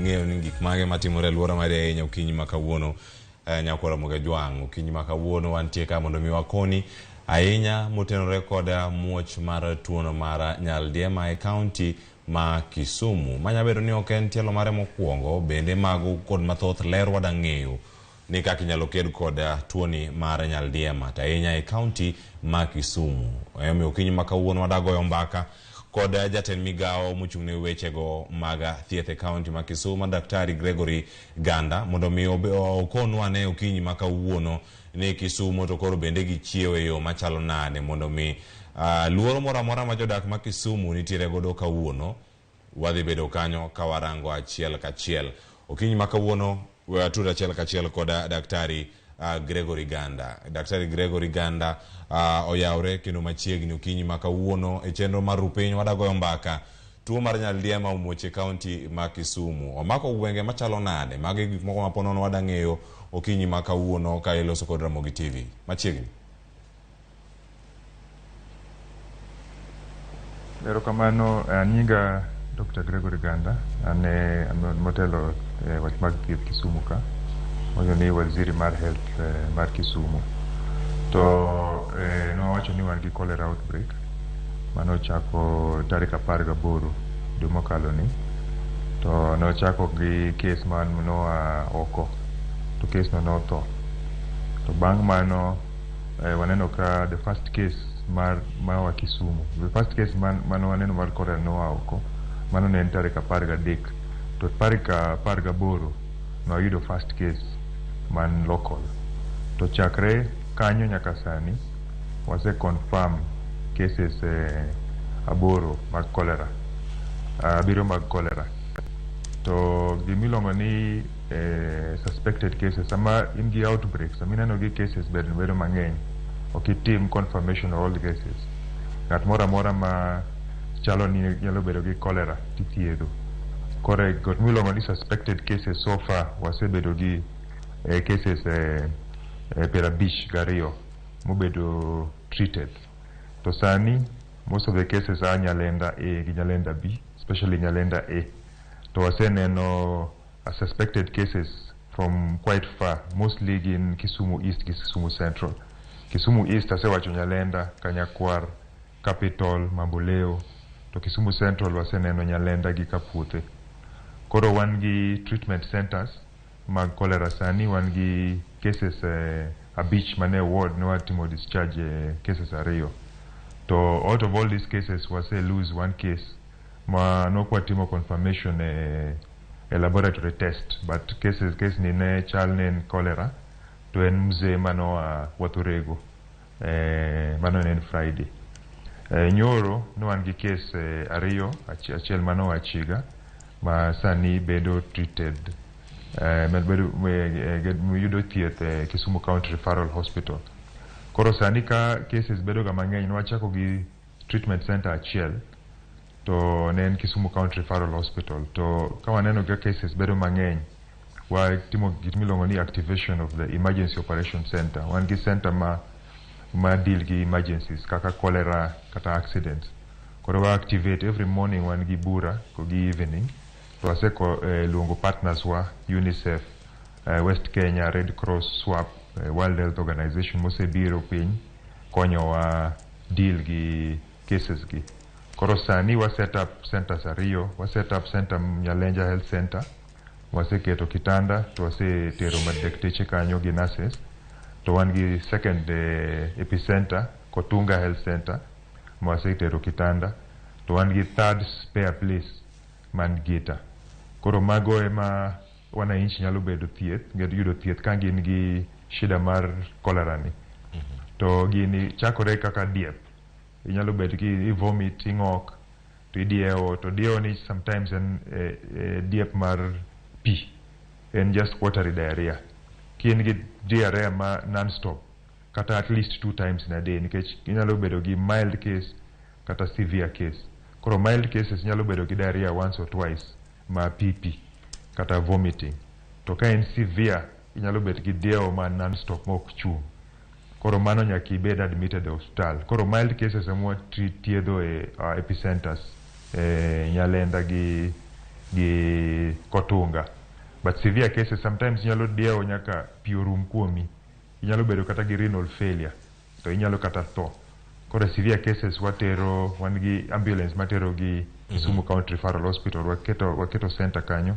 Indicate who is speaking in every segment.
Speaker 1: ng'eyo ni gik mage matimore alwora mar ahinya okinyi ma kawuono nyakora Ramogi jwang'. Okinyi ma kawuono wantie ka mondo mi wakoni ahinya motenore kod muoch mar tuono mar Nyaldiema e kaunti ma Kisumu. Manya bedo ni ok en tielo mare mokwongo, bende mago kod mathoth ler wada ng'eyo ni kaka inyalo ked kod tuoni mar Nyaldiema to ahinya e kaunti ma Kisumu. Omiyo okinyi ma kawuono wadagoyo mbaka kod jatend migawo mochung'ne wechego mag thieth e kaunti ma Kisumu, Daktari Gregory Ganda, mondo mi okonwa ne okinyi ma kawuono ni Kisumu to koro bende gichiewo e yo machalo nade mondo mi luoro moro amora ma jodak ma Kisumu nitiere godo kawuono wadhi bedo kanyo ka warango achiel kachiel. Okinyi ma kawuono watura achiel kachiel kod Daktari Gregory Ganda. Daktari Gregory Ganda oyawre kendo machiegni okinyi ma kawuono e chenro mar rupiny wadagoyo mbaka tuo mar Nyaldiema omuoche kaunti ma Kisumu. Omako gwenge machalo nade, magi gik moko ma ponono wada ng'eyo okinyi ma kawuono ka iloso kod Ramogi TV. Machiegni.
Speaker 2: Erokamano, nyinga Dr. Gregory Ganda, ane motelo wach mag thieth Kisumu ka. Oyo ni waziri mar health mar Kisumu. To nowacho ni wan gi cholera outbreak mano chako tarik 18 dwe mokalo ni. To nochako gi case man noa oko. To case no notho. To bang' mano waneno ka the first case mar Kisumu. The first case mano waneno mar cholera noa oko. Mano ne en tarik 13. To tarik 18 no yudo first case man local. To chakre kanyo nyaka sani wase confirm cases 8 mag cholera. 7 mag cholera. To gimilongo ni suspected cases sama in gi outbreak, sama ineno gi cases bedo mang'eny, ok itim confirmation of all the cases. Ng'at mora mora ma chalo ni nyalo bedo gi cholera tithiedho. Kore got milongo ni suspected cases so far wasebedo gi cases 52 mobedo treated. To sani most of the cases are Nyalenda A gi Nyalenda B, especially Nyalenda A. To waseneno suspected cases from quite far, mostly in Kisumu East, Kisumu Central. Kisumu East asewacho Nyalenda, Kanyakwar, Capital, Mamboleo. To Kisumu Central waseneno Nyalenda gi Kapute. Koro wan gi treatment centers mag cholera sani, wan gi cases abich mane ward no atimo discharge cases 2. To out of all these cases wase lose one case ma no kwatimo confirmation a laboratory test, but case ni ne chal ne cholera to en mzee mano Wathurego mano ne Friday. Nyoro no wan gi case 2, achiel mano Achiga ma sani bedo treated yudo thieth Kisumu County Referral Hospital. Koro sani ka cases bedo ga mang'eny, nwachako gi treatment center achiel to ne en Kisumu County Referral Hospital. To ka waneno ga cases bedo mang'eny, watimo gik milongo ni activation of the emergency operation center. Wan gi center ma deal gi emergencies kaka cholera kata accidents. Koro wa activate every morning, wan gi bura ko gi evening. To waseko luongo partners wa UNICEF, West Kenya, Red Cross, SWAP, World Health Organization mosebiro piny konyo wa deal gi cases gi. Koro sani wa set up centers 2, wa set up center Nyalenja Health Center, waseketo kitanda, to wasetero madekteche kanyo gi nurses. To wan gi second epicenter Kotunga Health Center, wasetero kitanda. To wan gi third spare place man Gita. Koro mago ema wananchi nyalo bedo thieth, yudo thieth ka gin gi shida mar cholera ni. To gini chakore kaka diep. Inyalo bedo ki vomit, ing'ok, to idiewo. To diewo ni sometimes en diep mar pi. En just watery diarrhea. Kien gi diarrhea ma non-stop, kata at least 2 times in a day, nikech inyalo bedo gi mild case kata severe case. Koro mild cases nyalo bedo gi diarrhea once or twice ma pipi kata vomiting. To ka en severe inyalo bedo gi diewo ma non-stop mok chung. Koro mano nyaka ibed admitted e hospital. Koro mild cases amwa thiedho e epicenters Nyalenda gi gi kotunga. But severe cases sometimes inyalo diewo nyaka pi orum kuomi, inyalo bedo kata gi renal failure, to inyalo kata tho. Koro severe cases wan gi ambulance matero gi Kisumu County Referral Hospital, waketo center kanyo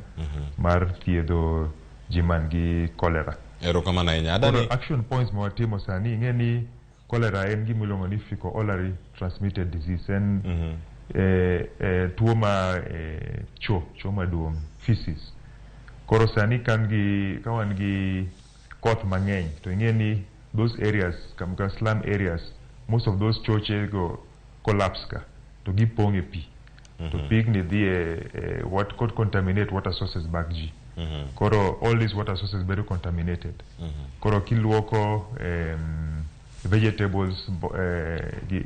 Speaker 2: mar thiedho ji man gi cholera.
Speaker 1: Erokamano ahinya. Adani
Speaker 2: Action points ma watimo sani, ing'e ni cholera en gima iluongo ni fecal-oral transmitted disease, en tuo ma cho maduong', feces. Koro sani ka wan gi koth mang'eny, to ing'e ni those areas, kama slum areas, most of those choche go collapse ka, to gipong' e pi. To pigni dhi what could contaminate water sources mag ji. Koro all these water sources bedo contaminated. Koro kiluoko vegetables,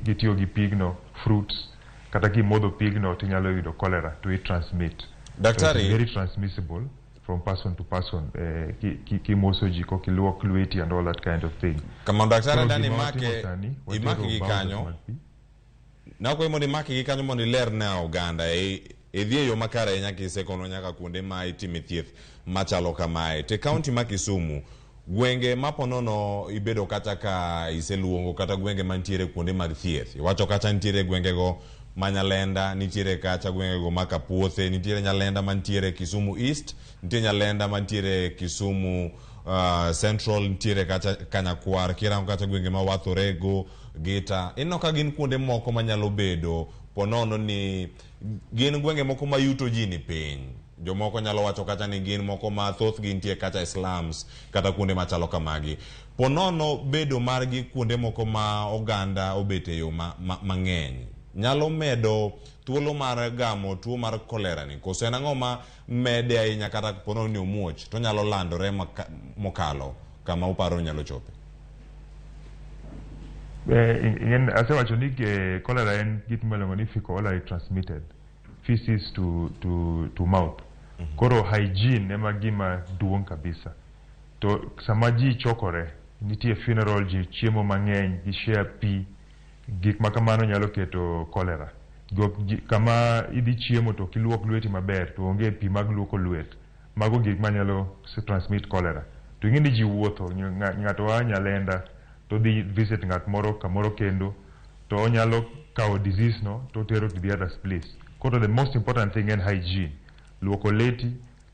Speaker 2: gitiyo gi pigno, fruits, kata kimodho pigno tinyalo yudo cholera to it transmit.
Speaker 1: Daktari,
Speaker 2: so it's very transmissible from person to person. Kimoso ji ko kiluok lweti and all that kind of thing.
Speaker 1: Kama daktari adani imaki gikanyo. Na kwa mondi maki gikanyo mondi ler na oganda edhie yo makara nyaka isekono nyaka kuonde ma itime thieth machalo kamae. Te county ma Kisumu, gwenge maponono ibedo kata ka iseluongo kata gwenge mantiere kuonde mag thieth. Iwacho kata nitiere gwenge go Nyalenda, nitiere kata gwenge go Makapuothe, nitiere Nyalenda mantiere Kisumu East, nitiere Nyalenda mantiere Kisumu Central, nitiere kata Kanyakwar, kirango kata gwenge ma Wathorego, Gita. Ino ka gin kuonde moko manyalo bedo ponono ni gin gwenge moko ma yuto ji ni piny. Jomoko nyalo wacho kata ni gin moko ma thoth gintie kata slums kata kuonde machalo kamagi. Ponono bedo margi kuonde moko ma oganda obete yo mang'eny. Nyalo medo thuolo mar gamo tuo mar kolera ni. Koso en ang'o ma mede ahinya kata ponono ni omuoch to nyalo landore mokalo kama uparo nyalo chope.
Speaker 2: Asewacho ni cholera en git miluongo ni fecal-oral transmitted, feces to mouth. Koro hygiene ema gima duong' kabisa. To sama ji chokore, nitie funeral, ji chiemo mang'eny, gi share pi, gik makamano nyalo keto cholera. Kama idhi chiemo to kiluok lweti maber, to onge pi mag luoko lwet, mago gik manyalo transmit cholera. To ing'e ni ji wuotho, ng'ato wa Nyalenda to dhi visit ng'at moro kamoro kendo, to onyalo kawo disease no to tero to the other place. Koro the most important thing en hygiene. Luoko leti,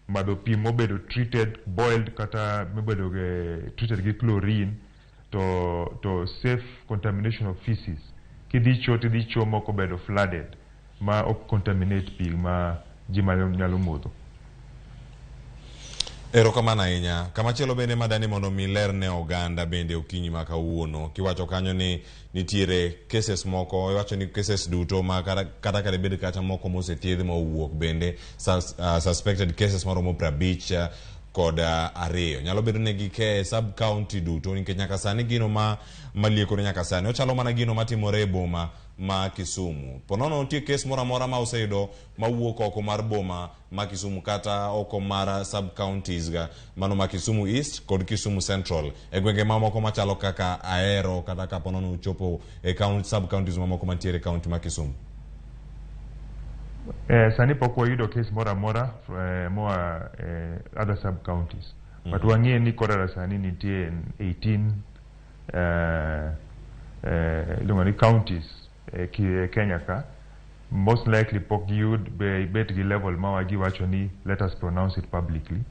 Speaker 2: madho pi mobedo treated, boiled kata mobedo treated gi chlorine, to safe contamination of feces. Kidhi cho moko bedo flooded, ma ok contaminate pi ma ji nyalo modho.
Speaker 1: Erokamano ahinya. Kamachielo bende madani mondo mi ler ne oganda bende okinyi ma kawuono. Kiwacho kanyo ni nitiere cases moko, iwacho ni cases duto ma kata bede kata moko mosethiedh ma owuok bende suspected cases maromo 50 kod ariyo. Nyalo bedo negi ke sub county duto nikech nyaka sani gino malieko nyaka sani ochalo mana gino matimore e boma ma Kisumu. Ponono nitie case moro amora ma oseyudo mawuok oko mar boma ma Kisumu kata oko mar sub counties ga mano ma Kisumu East kod Kisumu Central. E gwenge mamoko machalo kaka Ahero kata ka ponono chopo e sub counties mamoko mantiere county ma Kisumu.
Speaker 2: Sani pok wayudo case moro amora moa other sub counties. But wang'e ni cholera sani nitie 18 counties Kenya ka. Most likely pok giyud bet gi level ma wagiwacho ni let us pronounce it publicly.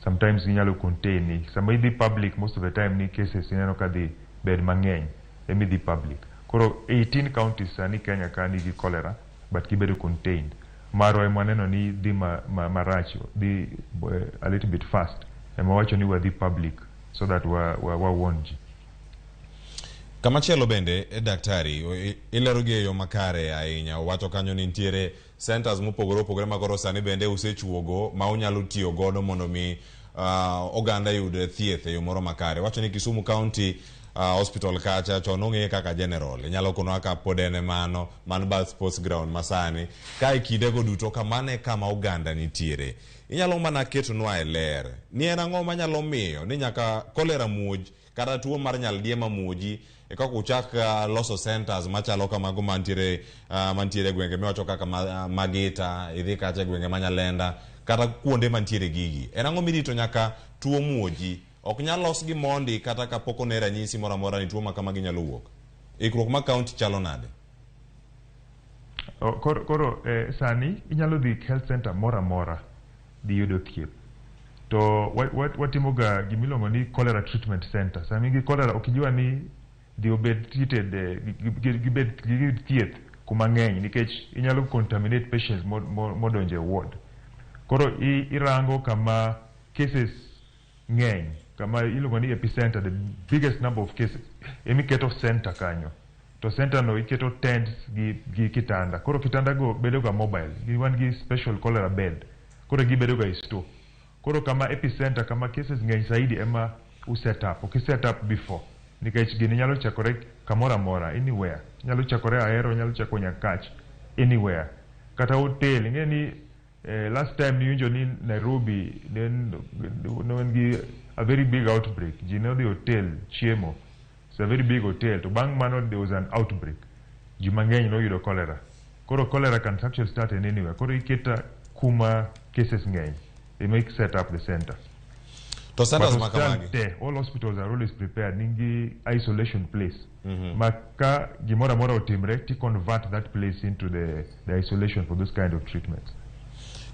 Speaker 2: Sometimes inyalo contain ni sama idhi public, most of the time ni cases ineno ka dhi bed mang'eny emi dhi public. Koro 18 counties sani Kenya ka nigi cholera but gibedo contained. Maro maneno ni dhi maracho, dhi a little bit fast. Ema wacho ni wadhi public so that warn ji.
Speaker 1: Kamachielo bende daktari ilero gi yo makare ahinya. Wacho kanyo ni nitiere centers mopogore magoro sani bende usechuogo ma unyalo tiyo godo mondo mi oganda yud thieth e yo moro makare. Wacho ni Kisumu County hospital kacha chonong'e kaka general. Inyalo kono aka podene man Bath Sports Ground masani. Ka ikidego duto kamane kama oganda nitiere. Inyalo mana keto nwa e ler. Ni en ang'o manyalo miyo ni nyaka kolera muoj kata tuo mar nyaldiema muoji e kaka uchak loso centers machalo kamago mantiere gwenge miwacho kaka Magita, idhi kacha gwenge Manyalenda, kata kuonde mantiere gigi. En ang'o mirito nyaka tuo muoji ok nyal los gi mondi kata kapok one ranyisi moro amora ni tuo ma kamagi nyalo wuok? Ikruok ma kaunti chalo nade?
Speaker 2: Koro sani inyalo dhi health center mora mora di yudo thieth. To watimoga gimiluongo ni cholera treatment center. Sami gi cholera okijua ni di obed treated gibed thieth kuma ng'eny nikech inyalo contaminate patients modonje ward. Koro irango kama cases ng'eny, kama iluongo ni epicenter, the biggest number of cases emiketo center kanyo. To center no iketo tents gi kitanda. Koro kitanda go bedo ga mobile. Wan gi special cholera bed. Koro gibedo ga isto. Koro kama epicenter, kama cases ng'eny saidi ema set up. Ok set up before. Nikech gini nyalo chakore kamora mora, anywhere. Nyalo chakore Ahero, nyalo chako Nyakach, anywhere. Kata hotel, ngeni last time niwinjo ni Nairobi, then gi a very big outbreak. You know the hotel, Chiemo. It's a very big hotel. To bang mano, there was an outbreak. Jumangeni no yudo cholera. Koro cholera can actually start in anywhere. Koro iketa kuma cases ngeni. They make set up the center.
Speaker 1: To centers makamagi.
Speaker 2: All hospitals are always prepared. Ningi isolation place. Maka gimora mora otimre to convert that place into the isolation for those kind of treatments.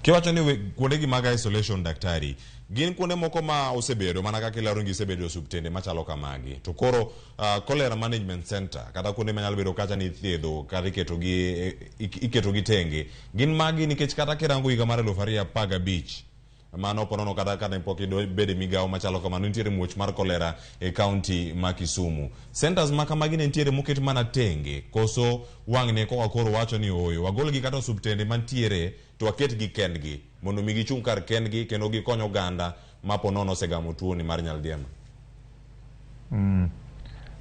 Speaker 1: Kiwacho ni kuonde gi maga isolation daktari, gin kuonde moko ma osebedo mana kaka ilaro ngi osebedo subtende machalo kamagi. To koro cholera management center kata kuonde manyalo bedo kacha ni thiedho kata iketo gi tenge. Gin magi nikech kata kirango higa mar 2015 mano ponono kata ne pok bede migao machalo kamano nitiere muoch mar cholera e county ma Kisumu. Centers ma kamagi ne nitiere moket mana tenge koso wang' ne koka koro wacho ni oyo wagol gi kata subtende mantiere to waket gi kendgi mondo mi gichung' kar kendgi kendo gikonyo oganda ma ponono osegamo tuo ni mar nyaldiema.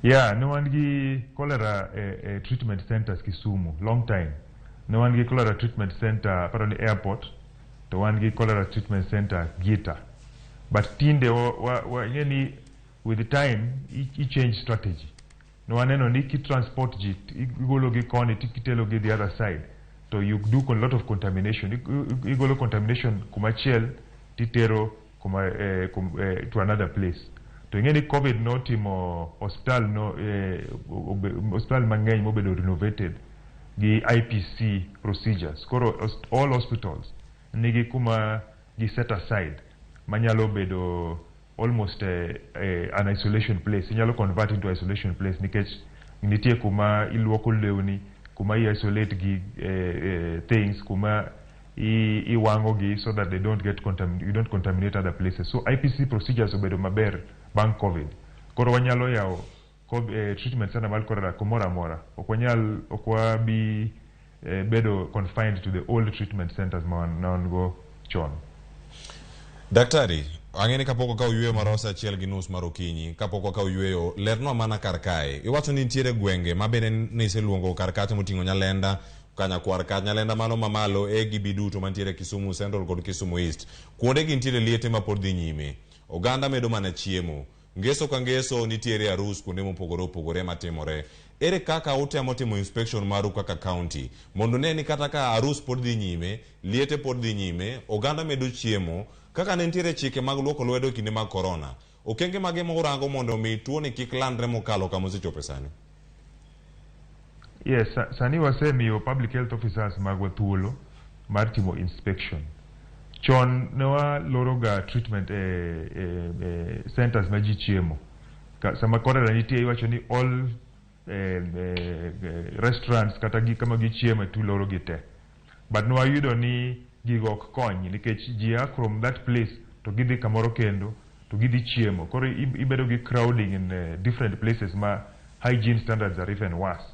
Speaker 2: Yeah, no wan gi cholera treatment centers Kisumu long time. No wan gi cholera treatment center paro ni airport. To one gi cholera treatment center Gita. But tinde with the time he changed strategy. No one no ni ki transport ji igolo gi koni tikitelo gi the other side. So you do a lot of contamination. Igolo contamination kumachiel titero to another place. To ngeni COVID no timo hospital no hospital mang'eny mobedo renovated gi IPC procedures. Koro all hospitals nigi kuma gi set aside manyalo bedo almost an isolation place. Inyalo convert into isolation place nikech nitie kuma iluoko lewni, kuma isolate gi things, kuma iwango gi so that they don't get you don't contaminate other places. So IPC procedures obedo maber bang COVID. Koro wanyalo yao treatment center mal cholera kumora mora. Okwa bi bedo confined to the old treatment centers non go chon.
Speaker 1: Daktari, ang'eni kapoko ka uyueyo marosa achiel gi nus mar okinyi, kapoko ka uyueyo lerno mana kar kae. Iwacho ni nitiere gwenge mabende niseluongo kar kacha moting'o Nyalenda, Kanyakwar kacha, Nyalenda mano mamalo gibi duto mantiere Kisumu Central kod Kisumu East. Kuonde gi nitiere liete ma pod dhi nyime. Oganda medo mana chiemo. Ngeso ka ngeso nitiere arus kuonde mopogore opogore matimore. Ere kaka utemo timo inspection maru kaka county mondo ne ni kata ka arus pod dhi nyime, liete pod dhi nyime, oganda medo chiemo, kaka ne nitiere chike mag luoko lwedo kinde mag corona. Okenge mage morango mondo mi tuo ni kik landre mokalo kama osechopo sani?
Speaker 2: Yes, sani wasemiyo public health officers magwa thuolo mar timo inspection. Chon newa loroga treatment centers ma ji chiemo. Sama cholera nitie iwacho ni all restaurants kata kama gichiemo tu loro gite. But no ayudo ni gigo ok kony nikech ji from that place to gidhi kamoro kendo to gidhi chiemo. Koro ibedo gi crowding in different places ma hygiene standards are even worse.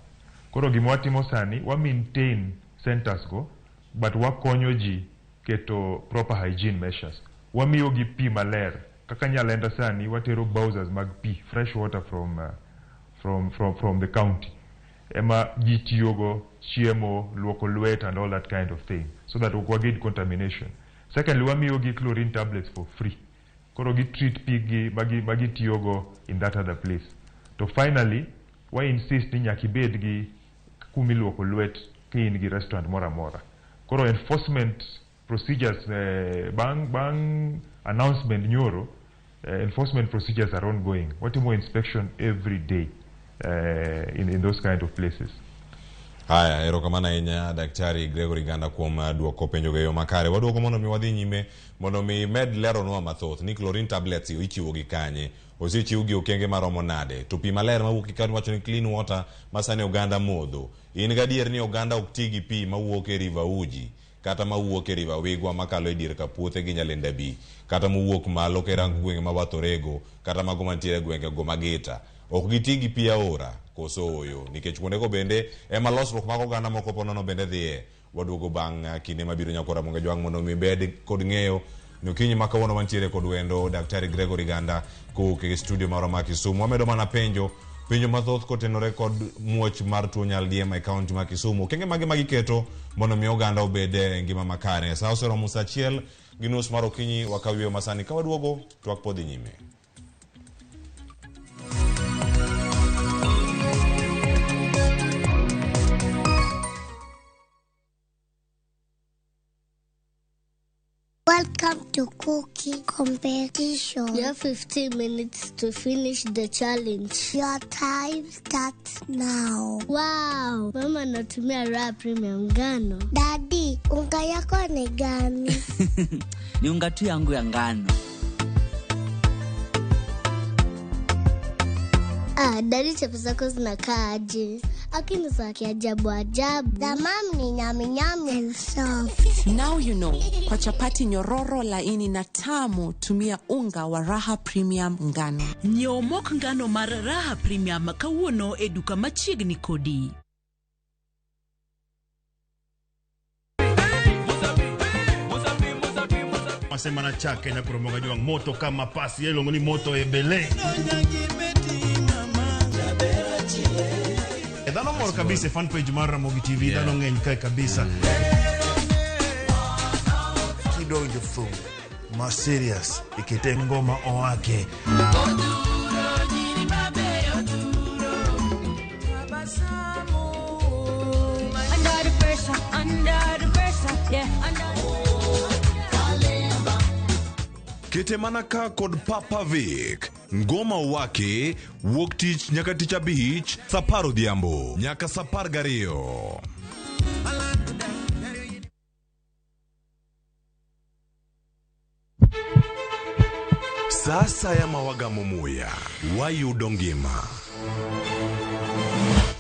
Speaker 2: Koro gima watimo sani wa maintain centers go but wakonyo ji keto proper hygiene measures. Wamiyo gi pi maler kaka Nyalenda sani watero bowsers mag pi, fresh water from the county. Ema ji tiyogo chiemo, luoko lwet and all that kind of thing so that we avoid contamination. Secondly, wamiyo gi chlorine tablets for free. koro gi treat pigi bagi tiyogo in that other place. To finally, we insist ni nyaki bed gi kumiluoko lwet clean gi restaurant mora mora. Koro enforcement procedures bang announcement nyoro, enforcement procedures are ongoing. Watimo inspection every day in those kind of places.
Speaker 1: Haya, erokamana ahinya Daktari Gregory Ganda kuom duoko penjo geyo makare. Waduoko mondo mi wadhi nyime mondo mi med leronwa mathoth ni chlorine tablets ichiwo gi kanye, osechiw gi okenge maromo nade, to pi maler mawuok kan wacho ni clean water masane oganda modho. In gadier ni oganda ok ti gi pi mawuok e River Uji kata mawuok e River Wigwa makalo e dier ka puothe gi Nyalenda Bi, kata mawuok malo ke rang gwenge mawathorego, kata mago mantiere gwenge go mageta. Ok giti gi pi aora koso oyo nikech kuondego bende ema losruok mag oganda moko ponono bende dhiye. Waduogo bang' kinde mabiro nyakora Ramogi Jwang' mondo mi bed kod ng'eyo ni okinyi ma kawuono wantiere kod wendo Daktari Gregory Ganda kowuok e studio maro ma Kisumu. Wamedo mana penjo mathoth kotenore kod muoch mar tuo nyaldiema e kaunti ma Kisumu. Okenge mage magiketo mondo mi oganda obed e ngima makare. Sa oseromo sa achiel gi nus mar okinyi wakawiyo masani ka waduogo twak podhi nyime.
Speaker 3: Welcome to cooking competition.
Speaker 4: You have 15 minutes to finish the challenge.
Speaker 3: Your time starts now.
Speaker 4: Wow! Mama natumia raha premium ngano.
Speaker 3: Daddy, unga yako ni gani?
Speaker 5: Ni unga tu yangu ya ngano.
Speaker 4: Daddy chapo zako zinakaa aje? Akini za kiajabu ajabu.
Speaker 3: The mom ni nyami nyami and soft.
Speaker 6: Now you know. Kwa chapati nyororo laini na tamu, tumia unga wa Raha Premium ngano.
Speaker 7: Nyomok ngano mar Raha Premium kawuono e duka machiegni kodi.
Speaker 8: Semana chake na Ramogi Jwang' moto kama pasi yelo ngoni moto ebele. Dano mor kabisa fan page mar Ramogi TV dano ngeny kai kabisa. Kedo in the phone. Ma serious ikite ngoma oake. Under the pressure, yeah, Kete manaka kod Papa Vic. Ngoma wake wuok tich nyaka tich abich saparo dhiambo nyaka sapar gariyo. Sasa ya mawagamo muya wayudo ngima.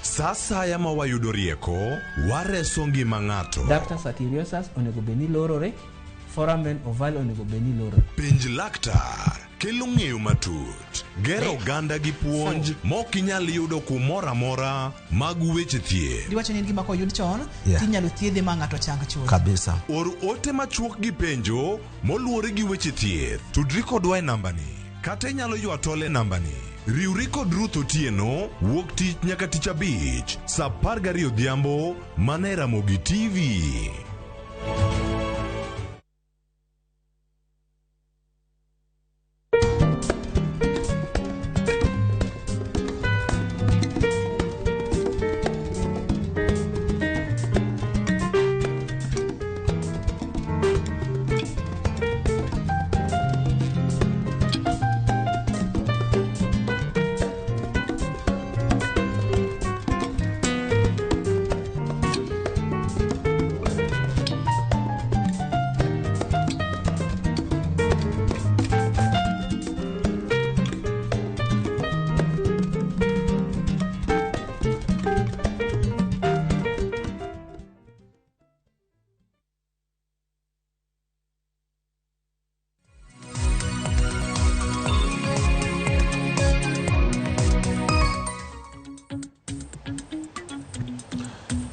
Speaker 8: Sasa ya mawayudo rieko wareso ngima ng'ato.
Speaker 9: Dr. Satiriosus onego beni lorore, foramen oval onego beni lorore.
Speaker 8: Penj laktar kelo ng'eyo matut, gero oganda gi puonj mok inyal yudo kumora mora mag weche thieth.
Speaker 10: Diwacho ni gima koyud chon, tinyalo thiedhe ma ng'ato chang chuth.
Speaker 8: Kabisa. Or ote machuok gi penjo moluwore gi weche thieth. Tudri kodwa e nambani. Kata inyalo ywa tole nambani. Riwri kod Ruth Otieno wuok tich nyaka tich abich sa 12 odhiambo mana e Ramogi TV.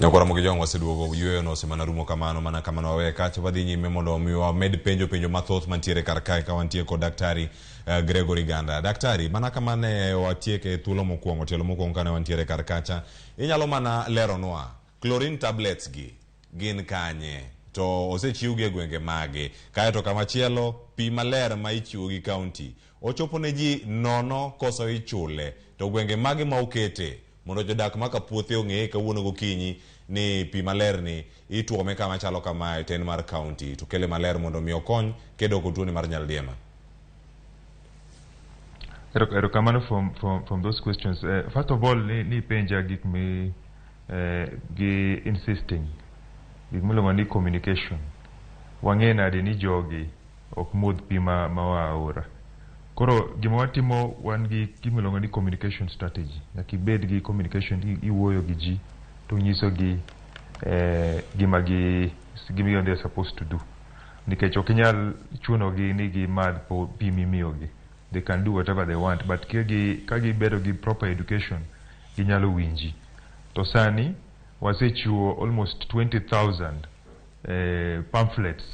Speaker 8: Nyakora Ramogi Jwang' waseduogo yueyo no semana rumo kamano mana kamano wawe kacha wadhi nyime mondo miwa med penjo mathoth mantiere karkae ka wantie kod Daktari Gregory Ganda. Daktari, mana kamane watieke thuolo mokwongo tielo mokwongo kane wantiere karkacha, inyalo mana leronwa chlorine tablets gi gin kanye
Speaker 1: to osechiw gi gwenge mage kae to kamachielo pi maler ma ichiwo gi county ochopo ne ji nono koso ichule to gwenge mage ma okete mondo jodak maka puothe ong'e kawuono gokinyi ni pi maler ni ituome kama chalo kama ten mar county to kele maler mondo mi okony kedo ko tuoni mar nyaldiema.
Speaker 2: Erokamano from those questions. First of all, ni penja gik mi gi insisting gik miluongo ni communication. Wang'e nade ni jogi ok modh pi ma waora. Koro gima watimo wan gi gimiluongo ni communication strategy. Nyaka ibed gi communication, iwuoyo gi ji to nyiso gi gima they are supposed to do. Nikech ok inyal chuno gi ni gimadh pi mimiyogi. They can do whatever they want, but kagi bedo gi proper education ginyalo winji. To sani wasechiwo almost 20,000 pamphlets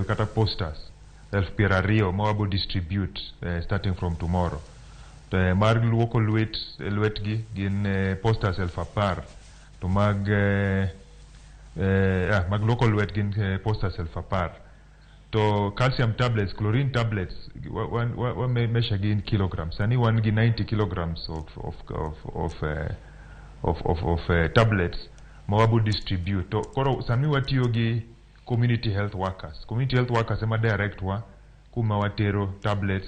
Speaker 2: kata posters 20,000 ma wabo distribute starting from tomorrow. To mar luoko lwetgi gin posters 10,000 to mag luoko lwet gin posters 10,000. To calcium tablets, chlorine tablets, one measure in kilograms. Sani one 90 kilograms of tablets. Mawabu distribute. To koro sami watiyogi community health workers. Community health workers ema direct wa kuma watero tablets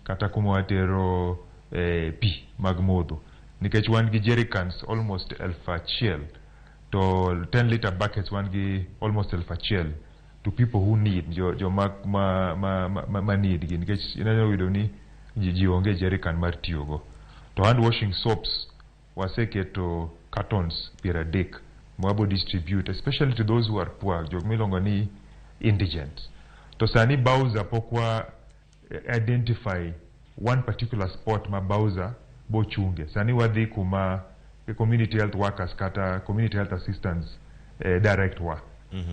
Speaker 2: kata kuma watero pi magmodho. Nikech one gi jerrycans almost 1,000 to 10 liter buckets one gi almost 1,000. To people who need jo need gi nikech inanyo wido ni ji onge jerrycan mar tiyogo. To hand washing soaps waseketo cartons 30 mwabo distribute especially to those who are poor, jog milongo ni indigent. To sani Bowser pokwa identify one particular spot ma Bowser bo chunge. Sani wadhi kuma community health workers kata community health assistants direct wa.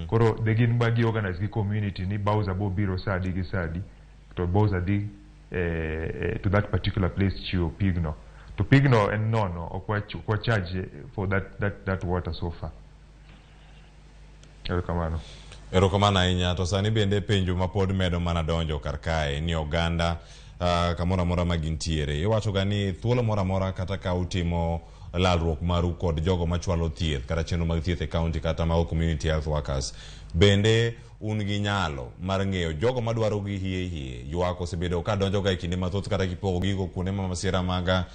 Speaker 2: Koro begin bagi organize the community ni Bowser bo biro sadi gi sadi to Bowser di to that particular place chiwo pigno to pigno and no okwa charge for that water so far.
Speaker 1: Erokamano ahinya. To sani bende penjo ma pod medo mana donjo kar kae ni oganda kamora mora magintiere iwacho ga ni thuolo mora mora kata ka utimo lalruok maru kod jogo machwalo thieth kata chenro mag thieth e county kata mag community health workers bende un gi nyalo mar ng'eyo jogo madwaro gi hie ywak osebedo ka donjo ga e kinde mathoth kata kipogo gigo kuonde ma masira mag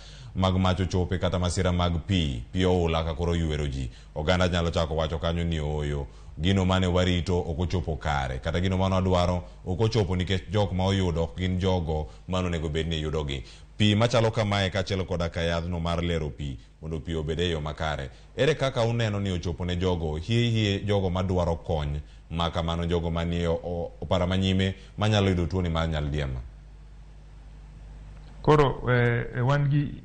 Speaker 1: macho chope kata masira mag pi oula ka koro ywero ji oganda nyalo chako wacho kanyo ni oyo gino mane warito okochopo kare kata gino mane wadwaro okochopo nikech jok ma oyudo gin jogo mano nego bed ni yudogi pi machalo kamae kachielo koda ka yadhno mar lero pi mondo pi obede yo makare. Ere kaka uneno ni ochopo ne jogo hie jogo madwaro kony maka mano jogo manie opara manyime manyalo yudo tuoni mar nyaldiema?
Speaker 2: Koro wan gi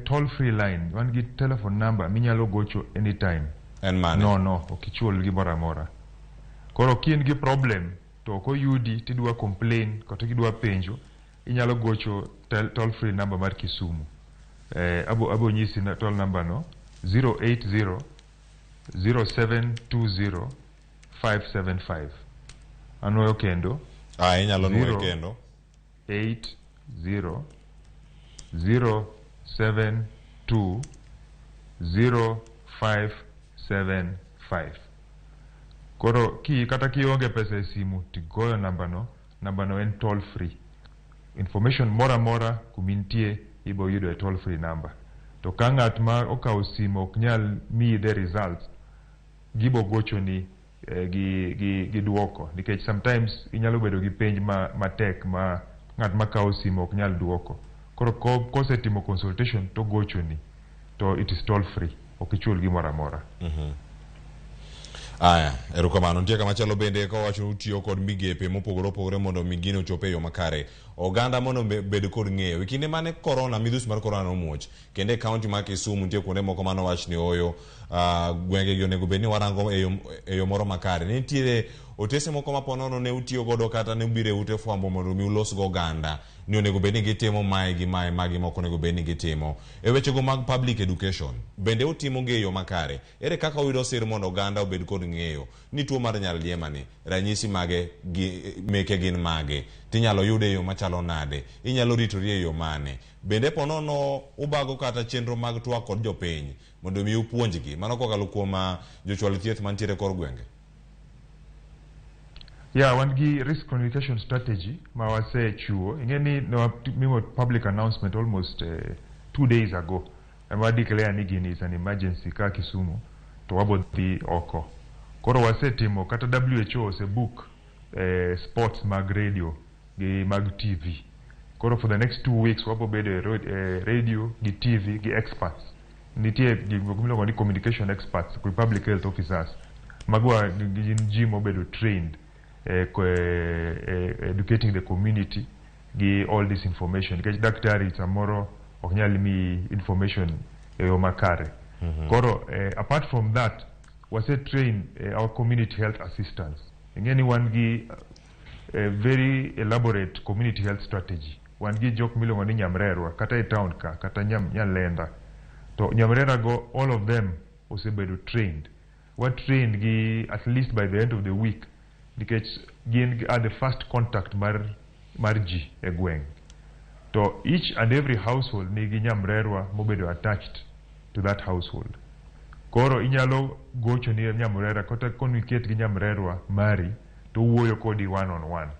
Speaker 2: toll free line, wan gi telephone number minyalo gocho anytime.
Speaker 1: En mane?
Speaker 2: No, okichul gi mora mora. Koro kin gi problem to ko yudi tidwa complain kata kidwa penjo inyalo gocho toll free number mar Kisumu. Abo nyisi na toll number no 080 0720 575. Ano kendo
Speaker 1: inyalo nuo kendo
Speaker 2: 80 072 0575. Koro kata kionge pesa e simu tigoyo namba no en toll free. Information mora kumintie ibo yudo e toll free number. To ka ng'at ma okawo simu ok nyal miyi the results gibo gocho ni gi duoko nikech sometimes inyalo bedo gi penj matek ma ng'at ma kawo simu ok nyal duoko. Koro kosetimo consultation to gocho ni to it is toll free, okichul gi mora.
Speaker 1: Aya, erokamano. Nitie kama chalo bende ko wacho utiyo kod migepe mopogore mondo migino chope yo makare. Oganda mondo bed kod ng'eyo. Kinde mane corona midhusi mar corona nomuoch kende county ma Kisumu nitie kuonde moko mano wach ni oyo gwenge gi onego bed ni warango e yo moro makare. Nitie otese moko maponono ne utiyo godo kata ne ubire ute fwambo mondo mi ulos go ganda ni onego bed ni gitimo mae gi mae magi moko onego bed ni gitimo e wechego mag public education bende utimo ng'eyo makare ere kaka uyudo sir mondo ganda obed kod ng'eyo ni tuo mar nyaldiema ni ranyisi mage meke gin mage tinyalo yude yo machalo nade inyalo ritori e yo mane bende ponono ubago kata chenro mag TWAK kod jopiny mondo mi upuonjgi mano kokalo kuom jochwal thieth mantiere kor gwenge.
Speaker 2: Wan gi risk communication strategy ma wasechiwo ing'eni ne public announcement almost 2 days ago and we declare ni gini is an emergency ka Kisumu to wabodhi oko koro wasetimo kata WHO osebook sports mag radio gi mag TV koro for the next 2 weeks wabobedo radio gi TV gi experts nitie gimiluongo ni communication experts ku public health officers magwa ji mobedo trained educating the community gi all this information because daktari samoro ok nyal mi information makare koro apart from that wase train our community health assistants ingeni wan gi very elaborate community health strategy wan gi jok milongo ni nyamrerwa kata e town ka kata nyalenda to nyamrera go all of them osebedo trained trained gi at least by the end of the week because gin are the first contact mar ji e gweng to each and every household nigi nyamrerwa mobedo attached to that household koro inyalo gocho ni nyamrera kata communicate gi nyamrerwa mari to wuoyo kodi one on one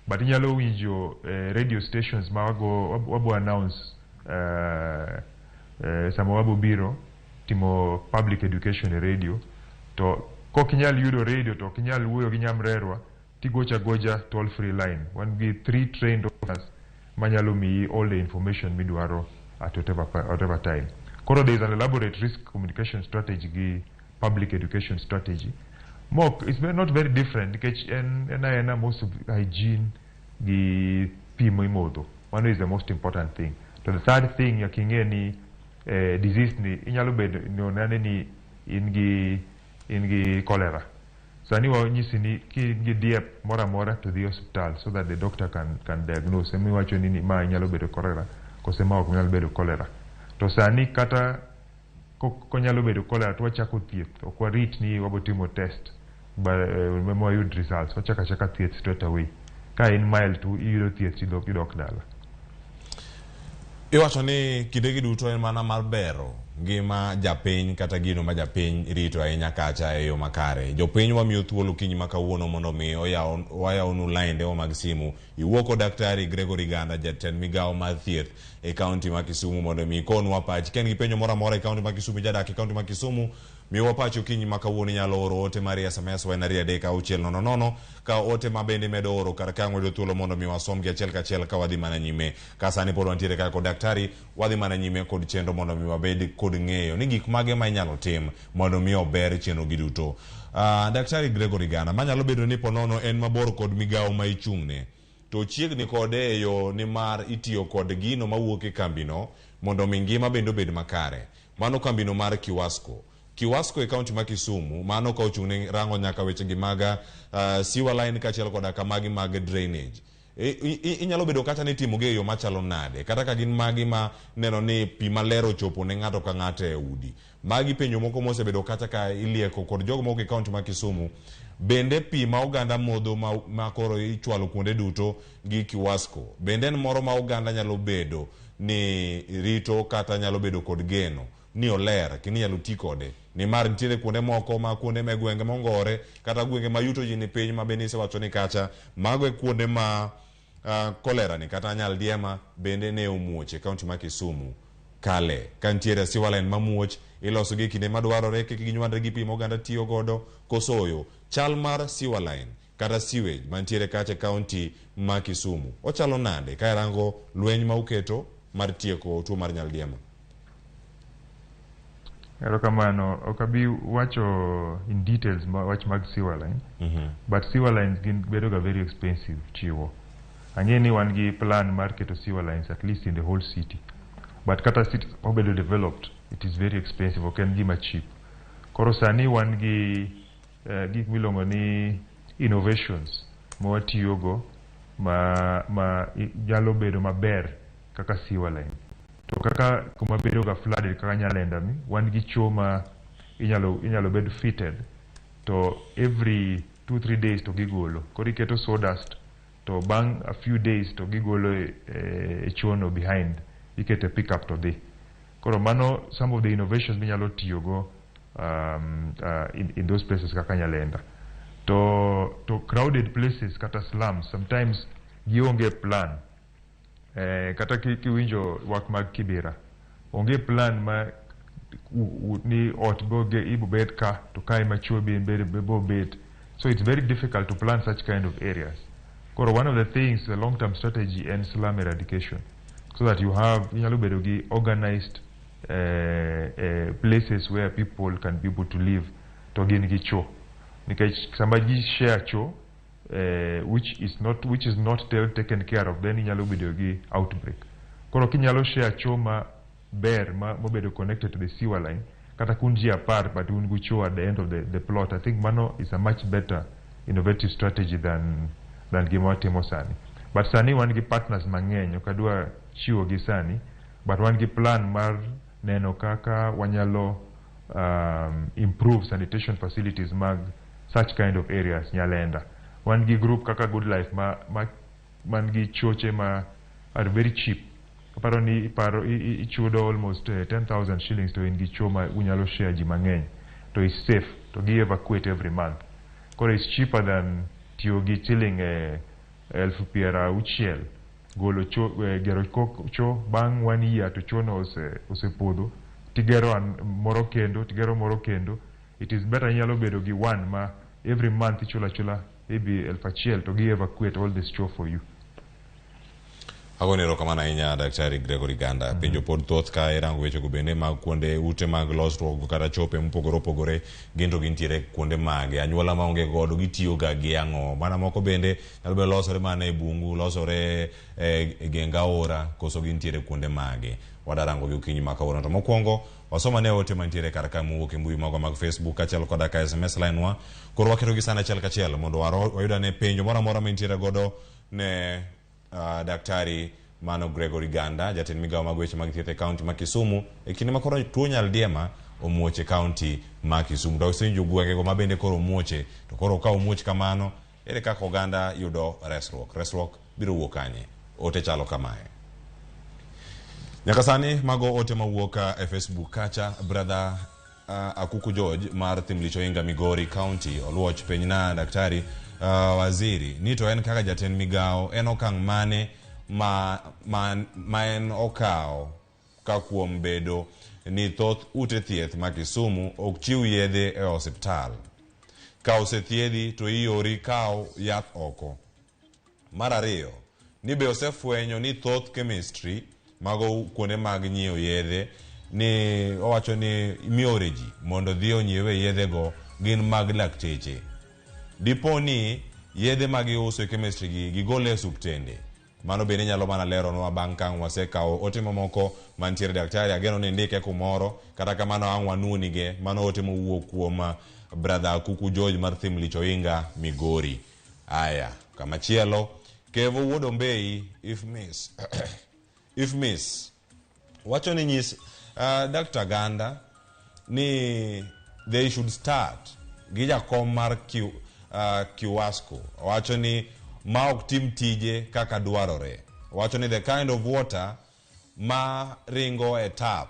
Speaker 2: but inyalo winjo radio stations ma wabo announce sama wabo biro timo public education e radio to kokinyal yudo radio to kinyal wuoyo gi nyamrerwa goja toll free line one gi 3 trained officers manyalo mi all the information midwaro at whatever time koro there is an elaborate risk communication strategy gi public education strategy it's not very different because ena most of hygiene gi pimo imodho one is the most important thing so the third thing yakingeni disease ni inyalo bedo nonane ni in gi cholera sani wanyisi ni ki diep mora to the hospital so that the doctor can diagnose emi wacho ni ma inyalo bedo cholera kose ma ok nyalo bedo cholera to sani kata konyalo bedo cholera to wachako thieth ok warit ni wabotimo test memo yud results wachaka thieth straight away ka in mild to iyudo thieth idok dala.
Speaker 1: Iwacho ni kidegi duto en mana mar bero ngima japiny kata gino ma japiny rito ahinya kacha e yo makare. Jopiny wamiyo thuolo kinyi makawuono mondo mi wayawnu lainde wa mag simu. Iwuoko daktari Gregory Ganda jatend migawo mar thieth e kaunti ma Kisumu mondo mi konwa pach. Ken gi penjo moro amora e kaunti ma Kisumu jadak e kaunti ma Kisumu mi wapacho kinyi makawuono nyalo oro ote mar SMS wa na 3:600 ka ote mabende medo oro kar kangwe do thuolo mondo mi wasom gi achiel kachiel ka wadhi mana nyime. Ka sani pod wantiere ka kod daktari wadhi mana nyime kod chenro mondo mi wabed kod ng'eyo ni gik mage ma inyalo tim mondo mi ober chenro gi duto. Daktari Gregory Ganda manyalo bedo ni ponono en mabor kod migawo ma ichung'ne to chiegni kode e yo ni mar itiyo kod gino mawuok e kambino mondo mi ngima bende obed makare. Mano kambino mar Kiwasko e kaunti ma Kisumu mano ka ochung'ne rango nyaka weche gi maga sewer line kachiel koda kamagi mag drainage. Inyalo bedo kata ni timo ge yo machalo nade kata ka gin magi ma neno ni pi maler ochopo ne ng'ato ka ng'ato e udi. Magi penjo moko mosebedo kata ka ilieko kod jogo moko e kaunti ma Kisumu bende pi ma oganda modho ma koro ichwalo kuonde duto gi Kiwasko bende en moro ma oganda nyalo bedo ni rito kata nyalo bedo kod geno ni oler kini nyalo ti kode ni mar ntiere kuonde moko ma kuonde me gwenge mongore kata gwenge ma yuto ji ni piny ma bende isewacho ni kacha mago e kuonde ma kolera ni kata Nyaldiema bende ne omuoche kaunti ma Kisumu kale ka ntiere sewer line mamuoch iloso gi kinde madwarore kik ginywandre gi pi ma oganda tiyo godo kosoyo chal mar sewer line kata sewage mantiere kacha kaunti ma Kisumu ochalo nade ka rango lweny ma uketo mar tieko tuo mar Nyaldiema.
Speaker 2: Erokamano okabi wacho in details wach mag sewer line but sewer lines gin bedo ga very expensive chiwo angeni wan gi plan mar keto sewer lines at least in the whole city but kata city obedo developed it is very expensive ok en gima cheap koro sani wan gi gik milongo ni innovations mawatiyogo ma nyalo bedo maber kaka sewer line. To kaka kuma bedo ga flooded kaka Nyalenda mi wan gi cho ma inyalo bed fitted to every 2-3 days to gigolo. Koro iketo sawdust to bang a few days to gigolo e chono behind ikete pick up to dhi. Koro mano some of the innovations minyalo tiyogo in those places kaka Nyalenda. To crowded places kata slums sometimes gionge plan. Kata kiwinjo wak mag Kibera onge plan ma ni ot boge ibu bed ka to kai machuo bin bo bed, so it's very difficult to plan such kind of areas. Koro one of the things, the long-term strategy and slum eradication, so that you have organized places where people can be able to live to gin gi cho because somebody share cho which is not taken care of, then inyalo bedo gi outbreak. Koro kinyalo share cho ma ber ma mobedo connected to the sewer line kata kunji apart but un gu cho at the end of the plot, I think mano is a much better innovative strategy than gima watimo sani. But sani wan gi partners mang'eny okadwa chiwo gi sani, but wan gi plan mar neno kaka wanyalo improve sanitation facilities mag such kind of areas Nyalenda. Wan gi group kaka Good Life man gi choche ma are very cheap. Kaparo ni ichudo almost 10,000 shillings to in gi cho ma unyalo share ji mang'eny to is safe to gi evacuate every month. Koro is cheaper than tiyo gi chilling 1,600 golo cho gero cho bang 1 year to chono osepodho tigero moro kendo. It is better nyalo bedo gi one ma every month chula maybe 1,000 to gi evacuate all this cho for you.
Speaker 1: Agonero kamana inya Daktari Gregory Ganda penjo pod thoth ka irango weche go bende mag kuonde ute mag losruok kata chope mopogore ginto gintiere kuonde mage anyuola maonge godo gitiyo ga gi ang'o mana moko bende nyalo bedo losore mana e bungu losore e genga ora koso gintiere kuonde mage wadarango gi okinyi makawuono to mokwongo wasoma ne ote mantiere kar ka muok e mbui mago mag Facebook achiel koda ka SMS line wa koro waketo gi sana achiel kachiel mondo wayuda ne penjo moro amora mantiere godo ne Daktari Mano Gregory Ganda jatend migawo mag weche mag thieth e kaunti ma Kisumu e kinde ma koro tuo Nyaldiema omuoche kaunti ma Kisumu to sinjo gwenge go mabende koro omuoche to koro ka omuoch kamano ere kaka oganda yudo resruok biro wuok kanye ote chalo kamae nyaka sani mago ote mawuok e Facebook kacha brother Akuku George mar Thimlicho Inga Migori County oluoch penyna daktari waziri ni to en kaka jatend migawo en okang' mane ma en okao ka kuom bedo ni thoth ute thieth ma Kisumu ok chiw yedhe e osiptal ka osethiedhi to iori kao yath oko. Mar ariyo ni be osefwenyo ni thoth chemistry mago kuonde mag nyiewo yedhe ni owacho ni miore ji mondo dhi onyiewe yedhe go gin mag lakteche. Dipo ni yedhe magi uso e chemistry gi gole e suptende mano bende nyalo mana lero nwa bang' kang' wasekao ote mamoko mantiere daktari ageno ni ndike kumoro kata kamano ang' wanunige mano ote mowuok kuom brother Akuku George mar Thimlicho Inga Migori. Aya kamachielo Kevo Wuod Ombei if miss wacho ni nyis Dr. Ganda ni they should start gi jakom mar Kiwasco wacho ni ma ok tim tije kaka dwarore. Wacho ni the kind of water ma ringo e tap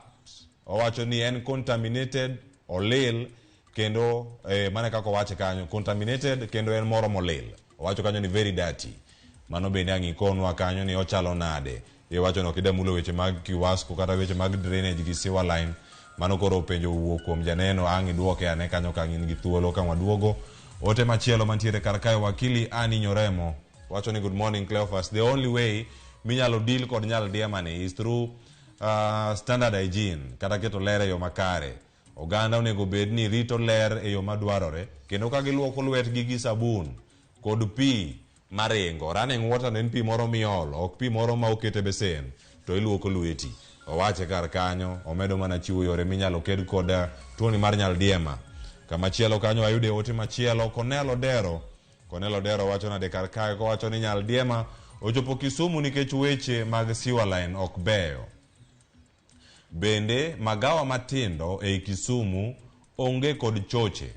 Speaker 1: wacho ni en contaminated olil kendo mane kako wache kanyo contaminated kendo en moro molil wacho kanyo ni very dirty mano bende ang'ikonwa kanyo ni ochalo nade wacho no kidamulo weche mag Kiwasco kata weche mag drainage gi sewer line mano koro penjo wuok kuom janeno ang' iduoke ane kanyo kang'in gi thuolo ka waduogo. Ote machielo mantiere kar kae wakili Ani Nyoremo wacho ni good morning Cleophas, the only way minyalo deal kod Nyaldiema ni is through standard hygiene kata keto ler e yo makare. Oganda onego bed ni rito ler e yo madwarore kendo ka giluoko lwetgi gi sabun kod pi maringo. Running water en pi moro miolo ok pi moro ma okete besen to iluoko lweti. Owache kar kanyo omedo mana chiwo yore minyalo ked kod tuoni mar Nyaldiema. Kamachielo kanyo ayude ote machielo Cornel Odero Konelo Dero wacho na de karkae ko wacho ni Nyaldiema ochopo Kisumu nikech weche mag sewer line ok beyo. Bende magawa matindo ei Kisumu onge kod choche.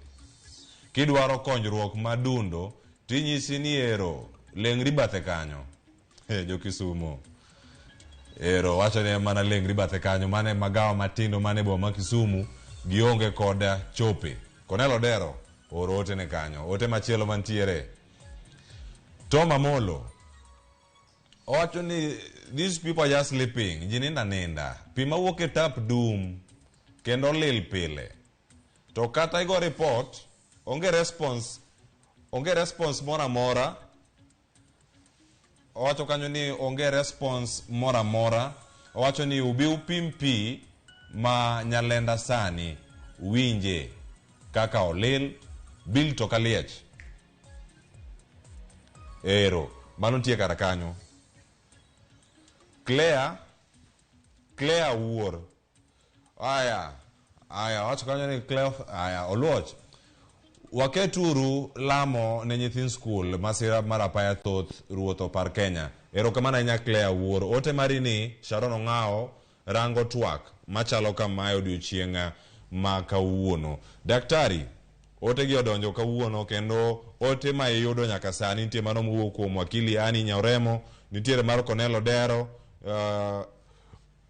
Speaker 1: Kidwaro konyruok madundo tinyisi ni ero lengri bathe kanyo. Jo Kisumu ero wacho ni mana lengri bathe kanyo, mane magawa matindo mane boma Kisumu gionge kod chope. Konelo Dero oro ote ne kanyo. Ote machielo mantiere Toma Molo wacho ni these people are just sleeping, jininda ninda. Pima wuoke tap dum kendo lil pile. To kata igo report onge response mora mora. Owacho kanyo ni onge response mora mora. Owacho ni ubi upim pi ma Nyalenda sani winje kaka olil bil to kaliech. Ero mano tie kara kanyo. Claire Wuor aya wacho kanyo ni Claire aya oluoch waketuru lamo ne nyithin skul masira mar apaya thoth ruoth opar Kenya. Erokamano ahinya Claire Wuor. Ote mari ni Sharon Ong'ao rango TWAK machalo kamae odiochieng' ma kawuono. Daktari ote gi odonjo kawuono kendo ote ma iyudo nyaka sani nitie mano mowuok kuom wakili Ani Nyauremo, nitiere mar Konelo Dero.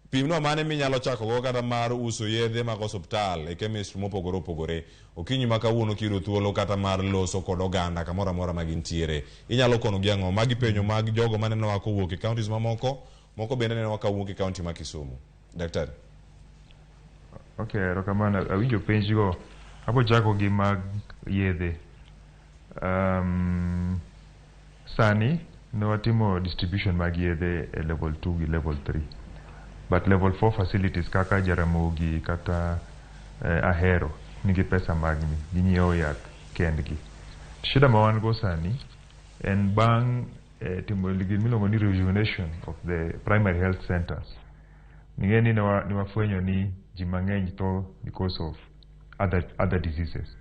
Speaker 1: Pimno mane minyalo chako go kata mar uso yedhe mag osiptal e chemist mopogore opogore. Okinyi ma kawuono kiro thuolo kata mar loso kod oganda kamora mora magintiere. Inyalo kono gi ang'o magi penjo mag jogo mane no akowuok e counties mamoko, moko bende ne wakawuok e county ma Kisumu. Daktari.
Speaker 2: Okay, rokamana awinjo penj go. Abo chako gi mag yedhe. Sani no watimo distribution mag yedhe e level 2 gi level 3. But level 4 facilities kaka Ramogi kata Ahero nigi pesa magni ginyiewo yath kendgi. Shida ma wan go sani en bang timo milongo ni rejuvenation of the primary health centers. Ningeni ni wafwenyo ni ji mang'eny to because of other diseases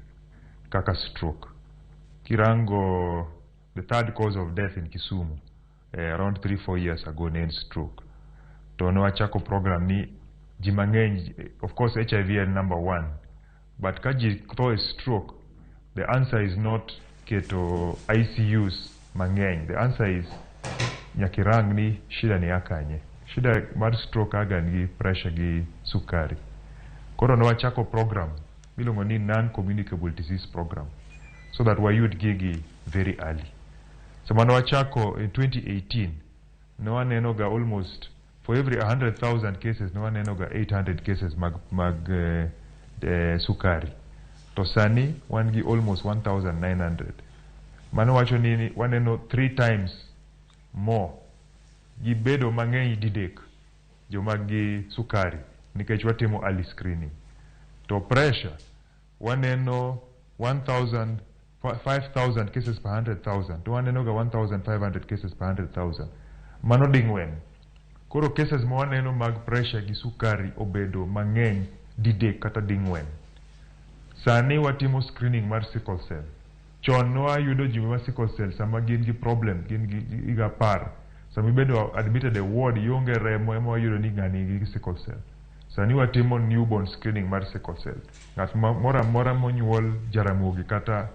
Speaker 2: kaka stroke. Kirango the third cause of death in Kisumu around 3-4 years ago named stroke. To no achako program ni ji mang'eny, of course HIV is number 1, but kaji to stroke, the answer is not keto ICUs mang'eny. The answer is nyakirang ni shida ni akanye. Shida mar stroke aga ni pressure gi sukari. Koro no achako program milongo ni non-communicable disease program so that we would gigi very early. So mano achako in 2018 no aneno ga almost for every 100,000 cases no aneno ga 800 cases mag sukari. To sani wan gi almost 1,900. Mano wacho ni waneno 3 times more gibedo mang'eny didek jomag gi sukari nikech watimo early screening. To pressure waneno 5,000 cases per 100,000 to waneno ga 1,500 cases per 100,000. Mano ding'wen. Koro cases mo waneno mag pressure gi sukari obedo mang'eny didek kata ding'wen. Sani watimo screening mar sickle cell. Chon no ayudo ji ma sickle cell sama gin gi problem, gin gi par. Sama ibedo admitted a ward yonge remo ema wayudo ni ng'ani gi sickle cell. Sani watimo newborn screening mar sickle cell. Ng'at mora monyuol Jaramogi kata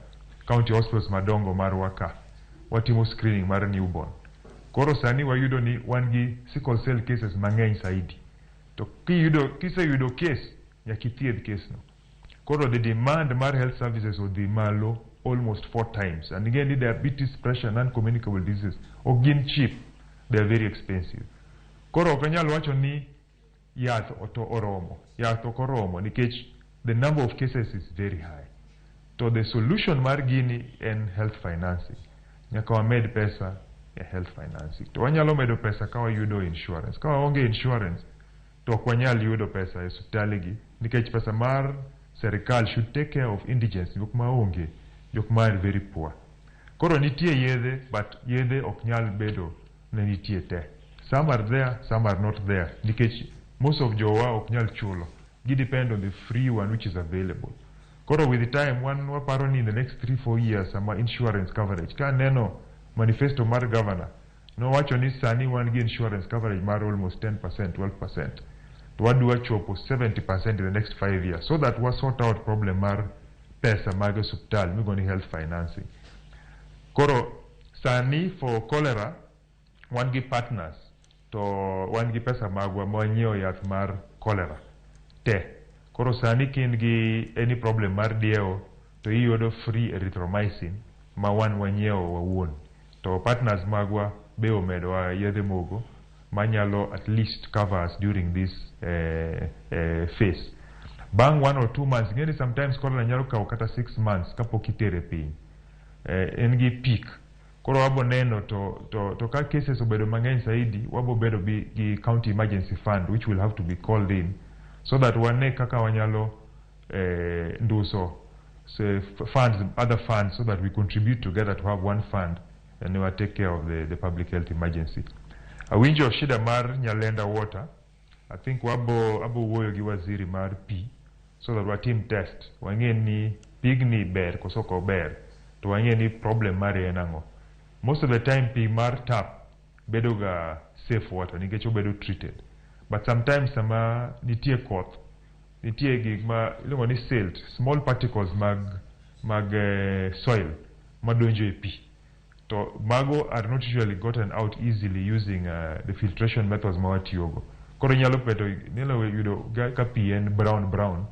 Speaker 2: county hospitals madongo mar Waka watimo screening mar newborn. Koro sani wayudo ni wan gi sickle cell cases mang'eny saidi. To kiseyudo case nyakithiedh case no. Koro the demand mar health services odhi malo almost 4 times. And again, the diabetes, pressure, non-communicable diseases ogin cheap, they are very expensive. Koro kanyal wacho ni yath to oromo, yath okoromo nikech the number of cases is very high. So the solution mar gini en health financing. Nyaka wamed pesa e health financing. To wanyalo medo pesa ka wayudo insurance. Ka waonge insurance to ok wanyal yudo pesa e hospitali gi nikech pesa mar serikal should take care of indigents, jok maonge, jok ma are very poor. Koro nitie yedhe, but yedhe ok nyal bedo ne nitie te. Some are there, some are not there. Nikech most of jowa ok nyal chulo. Gi depend on the free one which is available. Koro with the time one waparoni in the next 3-4 years sama insurance coverage ka neno manifesto mar governor no wacho ni sani wan gi insurance coverage mar almost 10% 12%. To wadwa chopo 70% in the next 5 years so that we sort out problem mar pesa mag hospital migo ni health financing. Koro sani for cholera wan gi partners to wan gi pesa magwa mwanyieo yath mar cholera te. Koro sani kin gi any problem mar dieo to iyudo free erythromycin ma wan wanyieo wawuon. To partners magwa be omedo wa yedhe mogo manyalo at least cover us during this phase. Bang 1 or 2 months, ngeni sometimes cholera nyalo kao kata 6 months kapok itere piny. En gi peak. Koro wabo neno to ka cases obedo mang'eny saidi, wabo bedo gi county emergency fund which will have to be called in so that wane kaka wanyalo nduso funds, other funds, so that we contribute together to have one fund and we take care of the public health emergency. Awinjo shida mar Nyalenda water. I think wabo wuoyo gi waziri mar pi so that wa team test wang'e ni pigni ber koso ok ber to wang'e ni problem mare en ang'o. Most of the time pi mar tap bedo ga safe water nikech obedo treated, but sometimes sama nitie koth, nitie gik ma iluongo ni silt, small particles mag soil madonjo e pi. So mago are not usually gotten out easily using the filtration methods ma watiyogo. Koro nyalo peto nilo yudo ka pi en brown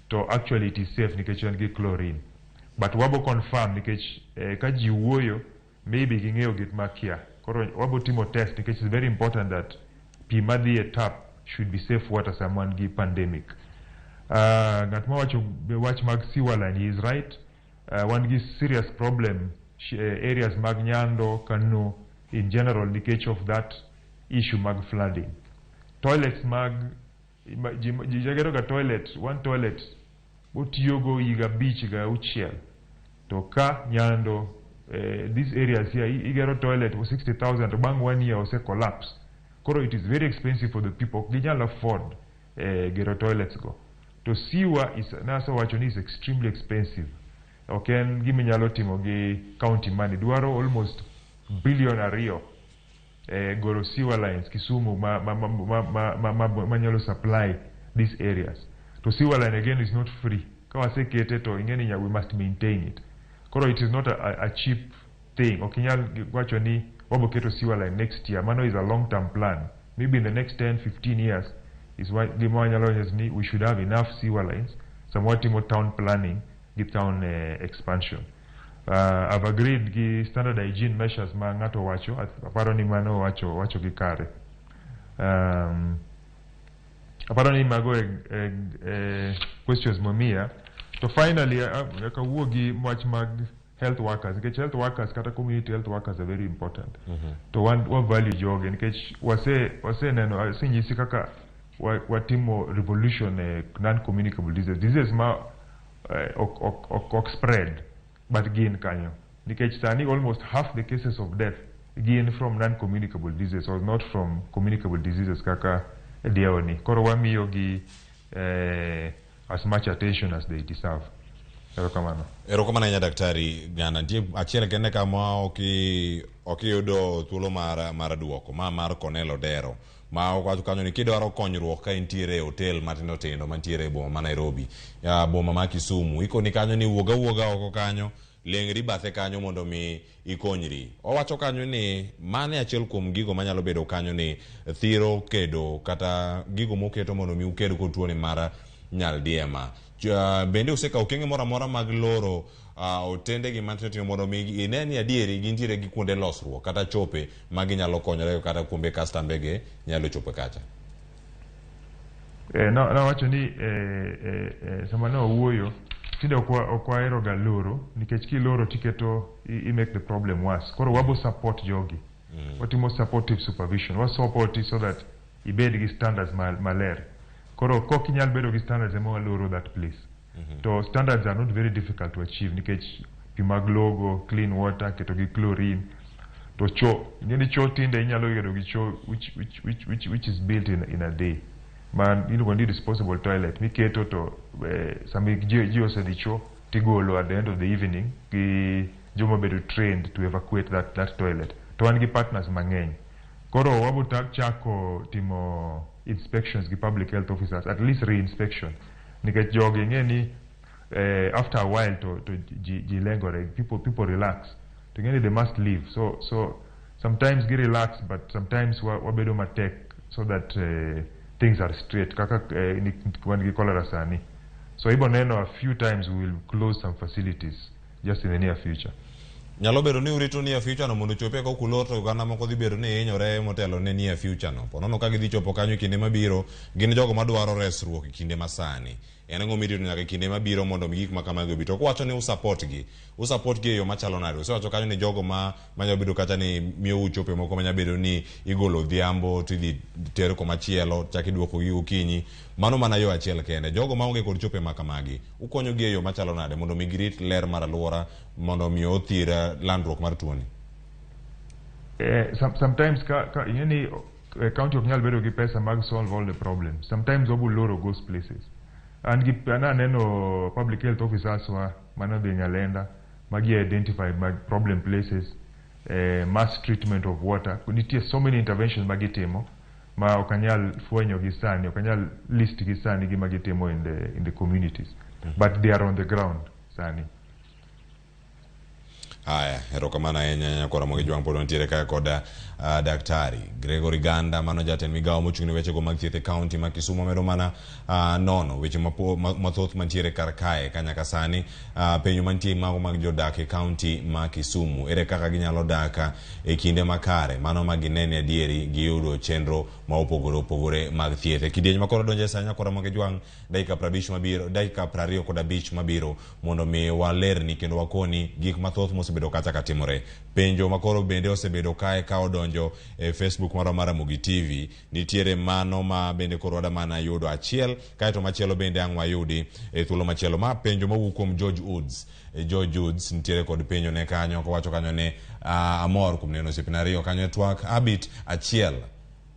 Speaker 2: to actually it is safe nikech en gi chlorine. But wabo confirm nikech ka ji wuoyo maybe ging'eyo gik makia. Koro wabo timo test nikech it's very important that pi madhi e tap should be safe water someone gi pandemic. Ng'at ma wacho wach mag sewer line, he is right. Wan gi serious problem areas mag Nyando, Kano in general nikech of that issue mag flooding. Toilets mag jagero ga toilet, one toilet otiyogo iga beach ga uchiel. To ka Nyando these areas here igero toilet for 60,000 to bang 1 year ose collapse. Koro it is very expensive for the people. Ginyalo afford gero toilets go. To sewer is naso wacho ni is extremely expensive. Okay, giminyalo timo gi county money. Duaro almost $1 billion goro sewer lines Kisumu manyalo supply these areas. To sewer line again is not free. Kawase kete to ingeni we must maintain it. Koro it is not a cheap thing. Okinyal wacho ni wabo keto sewer line next year. Mano is a long-term plan. Maybe in the next 10-15 years is why we should have enough sewer lines. Somewhat more town planning, get town expansion. I've agreed gi standard hygiene measures ma ngato wacho aparo ni mano wacho gi kare. Aparo ni mago questions momia. So finally akawuo gi wach mag health workers. Nikech health workers kata community health workers are very important. To one value joge nikech wase neno asinyisi kaka watimo revolution non-communicable diseases. Diseases ma ok spread but gain kanyo. Nikech sani almost half the cases of death gain from non-communicable diseases or not from communicable diseases kaka diaoni. Koro wamiyo gi as much attention as they deserve. Erokamano.
Speaker 1: Erokamano nya daktari gana die achiel kende kama okiyudo thuolo mar duoko mar Cornel Odero ma okwacho kanyo ni kidwaro konyruok ka intiere hotel matindo tindo mantiere e boma ma Nairobi ya boma ma Kisumu ikoni kanyo ni wuoga oko kanyo lengri bathe kanyo mondo mi ikonyri. Owacho kanyo ni mane achiel kuom gigo manyalo bedo kanyo ni thiro kedo kata gigo moketo mondo mi ukedo ko tuo ni mar Nyaldiema. Bende useka okenge mora mag loro otende gi mantiere mondo mi ineni adieri gintiere gi kuonde losruok kata chope magi nyalo konyore kata kuombe kastambege nyalo chope kacha.
Speaker 2: No wacho ni sama no wuoyo tinde okwa ero ga loro nikech ki loro tiketo I make the problem worse. Koro wabo support jogi. Watimo supportive supervision. Wa support so that ibed gi standards maler. Koro kokinyal bedo gi standards emo loro that place. So standards are not very difficult to achieve nikech pimag logo, clean water, keto gi chlorine. To ngeni cho tinde inyalo yudo gi cho which is built in a day. man iluongo ni disposable toilet miketo to sami ji osedicho tigolo at the end of the evening gi joma bedo trained to evacuate that toilet. To wan gi partners mang'eny. Koro wabutak chako timo inspections gi public health officers, at least re-inspection. Nikech jogi ng'eni after a while to ji lengore, people relax. To ng'eni they must leave. So sometimes gi relax, but sometimes wabedo matek so that things are straight. Kaka wan gi cholera sani. So ibo neno a few times we will close some facilities just in the near future.
Speaker 1: Nyalo bedo ni urito near future no mondo chope ko kuloto gana moko dhi bedo ni hinyore motelo ne near future no. Ponono ka gidhi chopo kanyo kinde mabiro gin jogo madwaro resruok kinde masani. En ngo mirito nyaka kinde mabiro mondo gik makamago bito. Ko wacho ni usupport gi yo machalo nade. So wacho kanyo ni jogo ma nyalo bedo kata ni miyo uchope moko manya bedo ni igolo dhiambo tidhi tero ko machielo chaki duoko gi ukinyi. Mano mana yo achiel kende. Jogo ma onge kod chope makamagi. Ukonyo gi yo machalo nade mondo migrit ler mar aluora mondo miyo othira landruok mar tuoni.
Speaker 2: Sometimes yani county of nyalo bedo gi pesa mag solve all the problems. Sometimes obu loro goes places. And neno public health officers wa mano de Nyalenda magi identify problem places, mass treatment of water. Kunitie so many interventions magi temo ma okanyal fwenyo gi sani, okanyal list gi sani gi magi temo in the communities. But they are on the ground sani.
Speaker 1: Haya, erokamana enya kwa Ramogi Jwang podo ntiere kaya koda daktari Gregory Ganda mano jaten migawo mochung'ne weche go mag thieth e county ma Kisumu medo mana nono weche mathoth mantiere kar kae kanyaka sani penyo mantie mago mag jodak e county ma Kisumu ere kaka ginyalo daka e kinde makare mano maginene adieri giyudo chenro ma opogore mag thieth e kidieny makoro donje sanya kwa Ramogi Jwang dakika 25 mabiro mondo mi walerni kendo wakoni gik mathoth mosebedo kacha katimore penjo makoro bende osebedo kae ka odonjo e Facebook mara Ramogi TV nitiere mano ma bende koro wada mana yudo achiel kaeto machielo bende ang'wa yudi e thuolo machielo ma penjo mawuok kuom George Woods nitiere kod penjo ne kanyo ko wacho kanyo ne amor kuom neno seminario kanyo TWAK habit achiel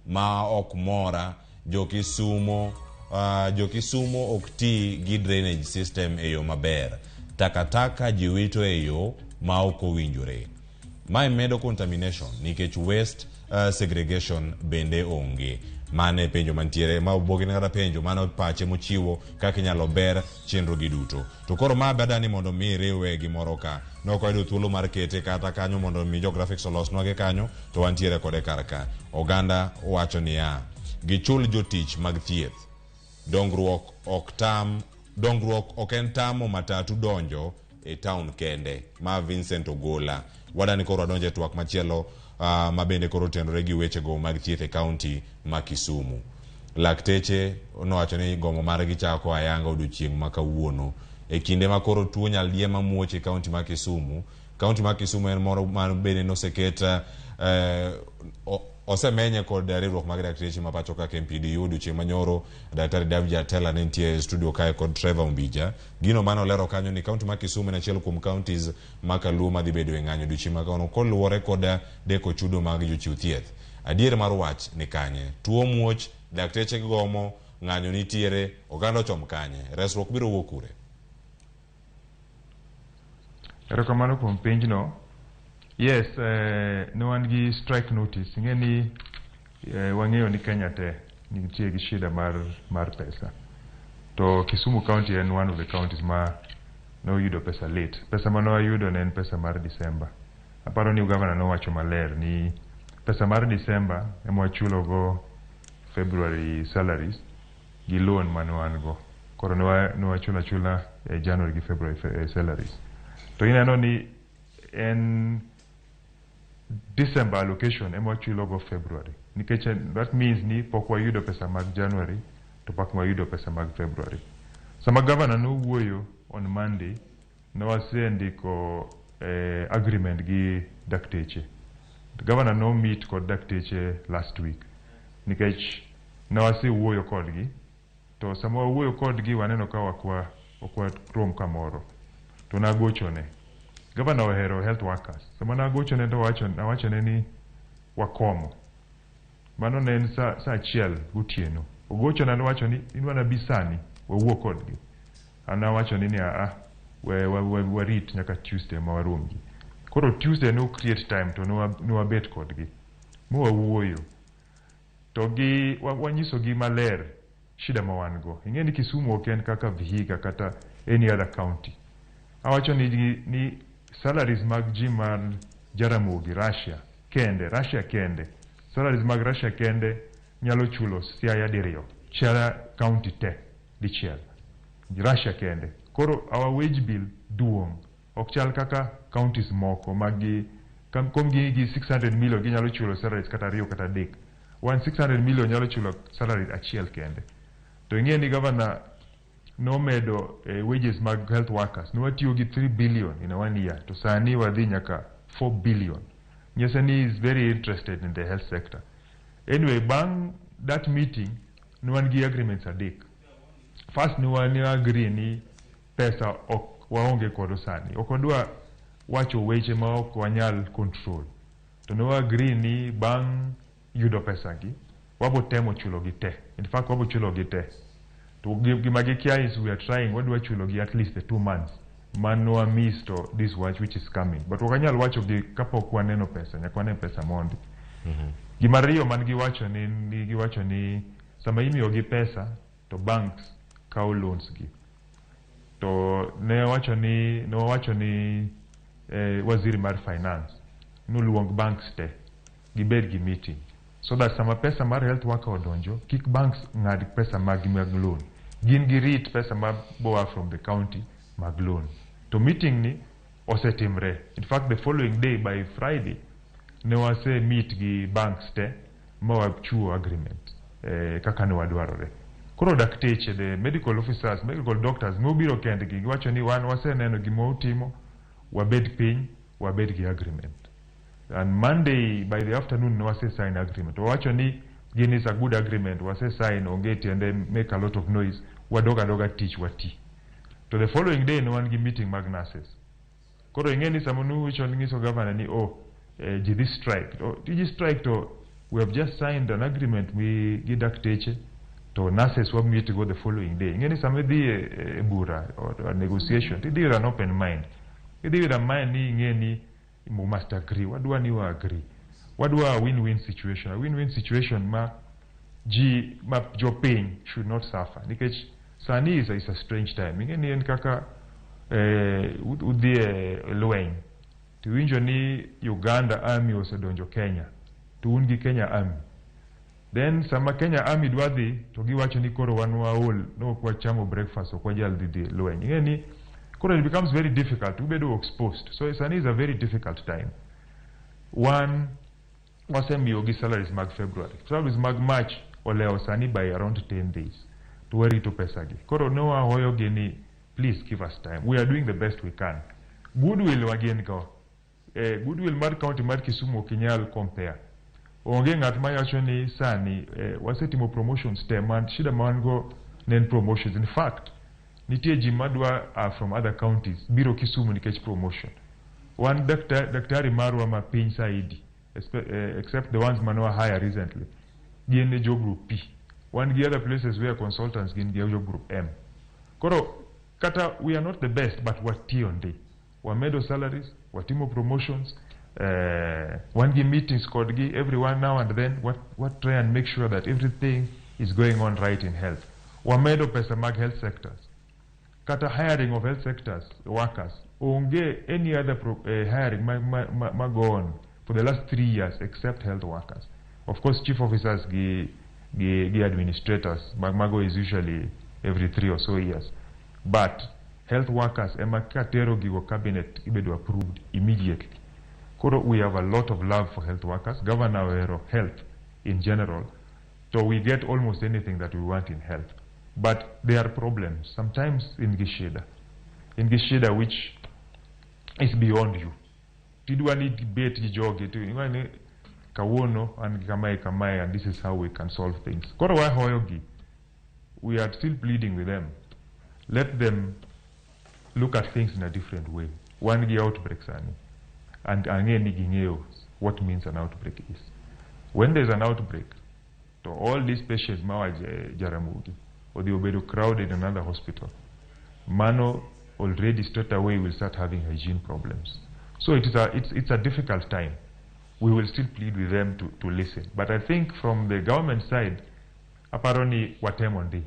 Speaker 1: ma ok mora jo Kisumu ok ti gi drainage system e yo maber takataka jiwito e yo ma ok owinjore ma medo contamination nikech waste segregation bende onge mane penjo mantiere ma obogi ngara penjo mano pache mochiwo kaka inyalo ber chenro gi duto to koro ma badani mondo mi riwe gi moro ka no ko ayudo thuolo mar kete kata kanyo mondo mi geographics olos nwage kanyo to wantiere kode karka oganda wacho ni gichul jotich mag thieth dongruok ok en tamo matatu donjo e town kende ma Vincent Ogola wadani koro adonje TWAK machielo ma bende koro tenore gi weche go mag thieth e county ma Kisumu lakteche nowacho ni gomo mare gichako ayanga odiochieng' ma kawuono e kinde ma koro tuo nyaldiema muoche county ma Kisumu en moro man bende noseketa osemenye kod riwruok mag dakteche ma pacho ka MPD odiochieng' manyoro daktari David Atela ne nitie studio kae kod Trevor Mbija gino mano lero kanyo ni county ma Kisumu en achiel kuom counties ma kaluo madhi bedo e ng'anyo odiochieng' ma kawuono koluwore kod deko chudo mag jochiw thieth adier mar wach ni kanye tuo muoch dakteche gomo ng'anyo nitiere oganda ochom kanye resruok biro wuok kure.
Speaker 2: Erokamano kuom penjno. Yes, no one gi strike notice. Ngeni wang'eyo ni Kenya te nitie gi shida mar pesa. To Kisumu County en one of the counties ma no yudo pesa late. Pesa mano ayudo ne en pesa mar December. Aparo ni governor no wacho maler ni pesa mar December emo chulo go February salaries gi loan mano an go. Koro no wachulo chula January gi February salaries. To ineno ni en December allocation emo chulo go February. Nikech that means ni pok wayudo pesa mag January to pok wayudo pesa mag February. Sama governor no wuoyo on Monday no wasendiko agreement gi dakteche. The governor no meet kod dakteche last week. Nikech no wase wuoyo kodgi to sama wuoyo kodgi waneno ka wakwa rom kamoro. To nagochone Governor ohero health workers. Sama nagochone to wacho ne ni wakomo. Mano ne en sa achiel gotieno. ogocho na wacho ni inwa na bisani wawuo kodgi. Ana wacho ni we rit nyaka Tuesday ma waromgi. Koro Tuesday no create time to no wabet kodgi. Mo wawuoyo. To gi wanyiso gi maler shida ma wan go. Ing'eni Kisumu ok en kaka Vihiga kata any other county. Awacho ni salaries mag ji man Jaramogi Russia kende. Salaries mag Russia kende nyalo chulo Siaya diriyo. Chala county te dichiel. Russia kende. Koro our wage bill duong. Ok chal kaka counties moko magi komgi gi 600 million ginyalo chulo salaries kata riyo kata dek. 600 million nyalo chulo salaries achiel kende. To ing'eni governor no medo wages mag health workers. No watiyo gi 3 billion in a 1 year. To sani wadhi nyaka 4 billion. Nyesani is very interested in the health sector. Anyway, bang that meeting, no one gi agreements adek. First, no one agree ni pesa ok waonge kodo sani. Okodwa wacho weche ma ok wanyal control. To no agree ni bang yudo pesa gi, wabo temo chulo gi te. In fact, wabo chulo gi te. To gimagi kia is we are trying, wadwa chulo gi at least 2 months. Man no miss to this watch which is coming. But wakanyal wacho gi kapok waneno pesa, nyakwane pesa mondi. Gimariyo man giwacho ni sama imiyo gi pesa to banks kao loans gi. To ne wacho ni waziri mar finance noluong banks te gibed gi meeting so that sama pesa mar health worker odonjo kik banks ng'ad pesa mag loan. Gin gi rit pesa ma boa from the county mag loan. To meeting ni osetimre. In fact, the following day by Friday ne wase meet gi banks te ma wachuo agreement kaka ne wadwarore. Koro dakteche, the medical officers, medical doctors nobiro kendgi giwacho ni wan wase neno gima utimo wabed piny wabed gi agreement. And Monday by the afternoon ne wase sign agreement. Wacho ni gin is a good agreement wase sign ongeti and then make a lot of noise wadoga teach wati. To the following day no one gi meeting mag nurses. Koro ingeni samonu wicho ngiso governor ni this strike. This strike to we have just signed an agreement with Gidakteche to nurses who meet to go the following day. Ingeni samedi bura or a negotiation. Did with an open mind. Did with a mind ni ingeni you must agree. What do you agree? What do a win-win situation? A win-win situation ma your pain should not suffer. Because sani is a strange time. Ingeni nkaka udie loeng. Tuwinjo ni Uganda army osedonjo Kenya. Tuungi Kenya army. Then sama Kenya army dwadhi to giwacho ni koro wanwa all no kwa chamo breakfast kwa jal didi loeng. Ingeni koro it becomes very difficult to be exposed. So sani is a very difficult time. One wasemi yogi salaries mag February. Salaries mag March oleo sani by around 10 days. To worry to pesagi. Koro no hoyo geni, please give us time. We are doing the best we can. Goodwill again go. Goodwill mar county mar Kisumu kinyal compare. Onge ngat mayacho ni sani wasetimo promotions te man shida mango nen promotions. In fact, nitie jimadwa from other counties biro Kisumu nikech promotion. One daktari marwa ma piny saidi except the ones manwa hire recently. Gin jo group P. One the other places where consultants gin jo group M. Koro kata we are not the best but what tionde. Wamedo salaries, watimo promotions, one give meetings called everyone now and then, what try and make sure that everything is going on right in health. Wamedo pesa mag health sectors. Kata hiring of health sectors workers. Onge any other hiring go on for the last 3 years except health workers. Of course, chief officers gi administrators. Mago is usually every 3 or so years. But health workers, Emakatero Gigo cabinet ibedo approved immediately. Koro, we have a lot of love for health workers. Governor of health in general. So we get almost anything that we want in health. But there are problems, sometimes in Gishida. In Gishida, which is beyond you. Tidwani debate jijoge tu. Ingani kawono and kamai and this is how we can solve things. Koro wa hoyogi. We are still pleading with them. Let them look at things in a different way. One gi outbreaks and angeni gingeo what means an outbreak is. When there's an outbreak, to all these patients mawa Jaramogi or they will be crowded in another hospital. Mano already straight away will start having hygiene problems. So it's a difficult time. We will still plead with them to listen. But I think from the government side, apparently watemondi,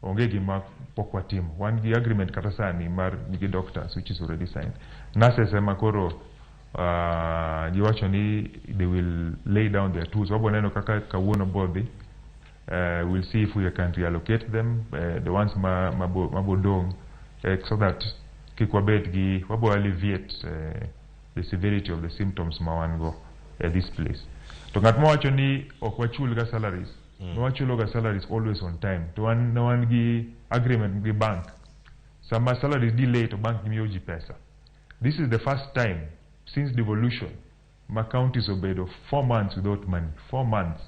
Speaker 2: ongegi ma pokwatimo. One agreement katasani mar nigi doctors which is already signed. Nurses makoro actually they will lay down their tools. Waboneno kaka kawuono body. We'll see if we can reallocate them, the ones mabodong, so that kikwabetgi wabo alleviate the severity of the symptoms mawango at this place. To ngat mo actually okwachulga salaries. No achulga salaries always on time. To one gi agreement with bank. Some salaries delay to bank gimioji pesa. This is the first time since devolution my counties obeyed of 4 months without money. 4 months.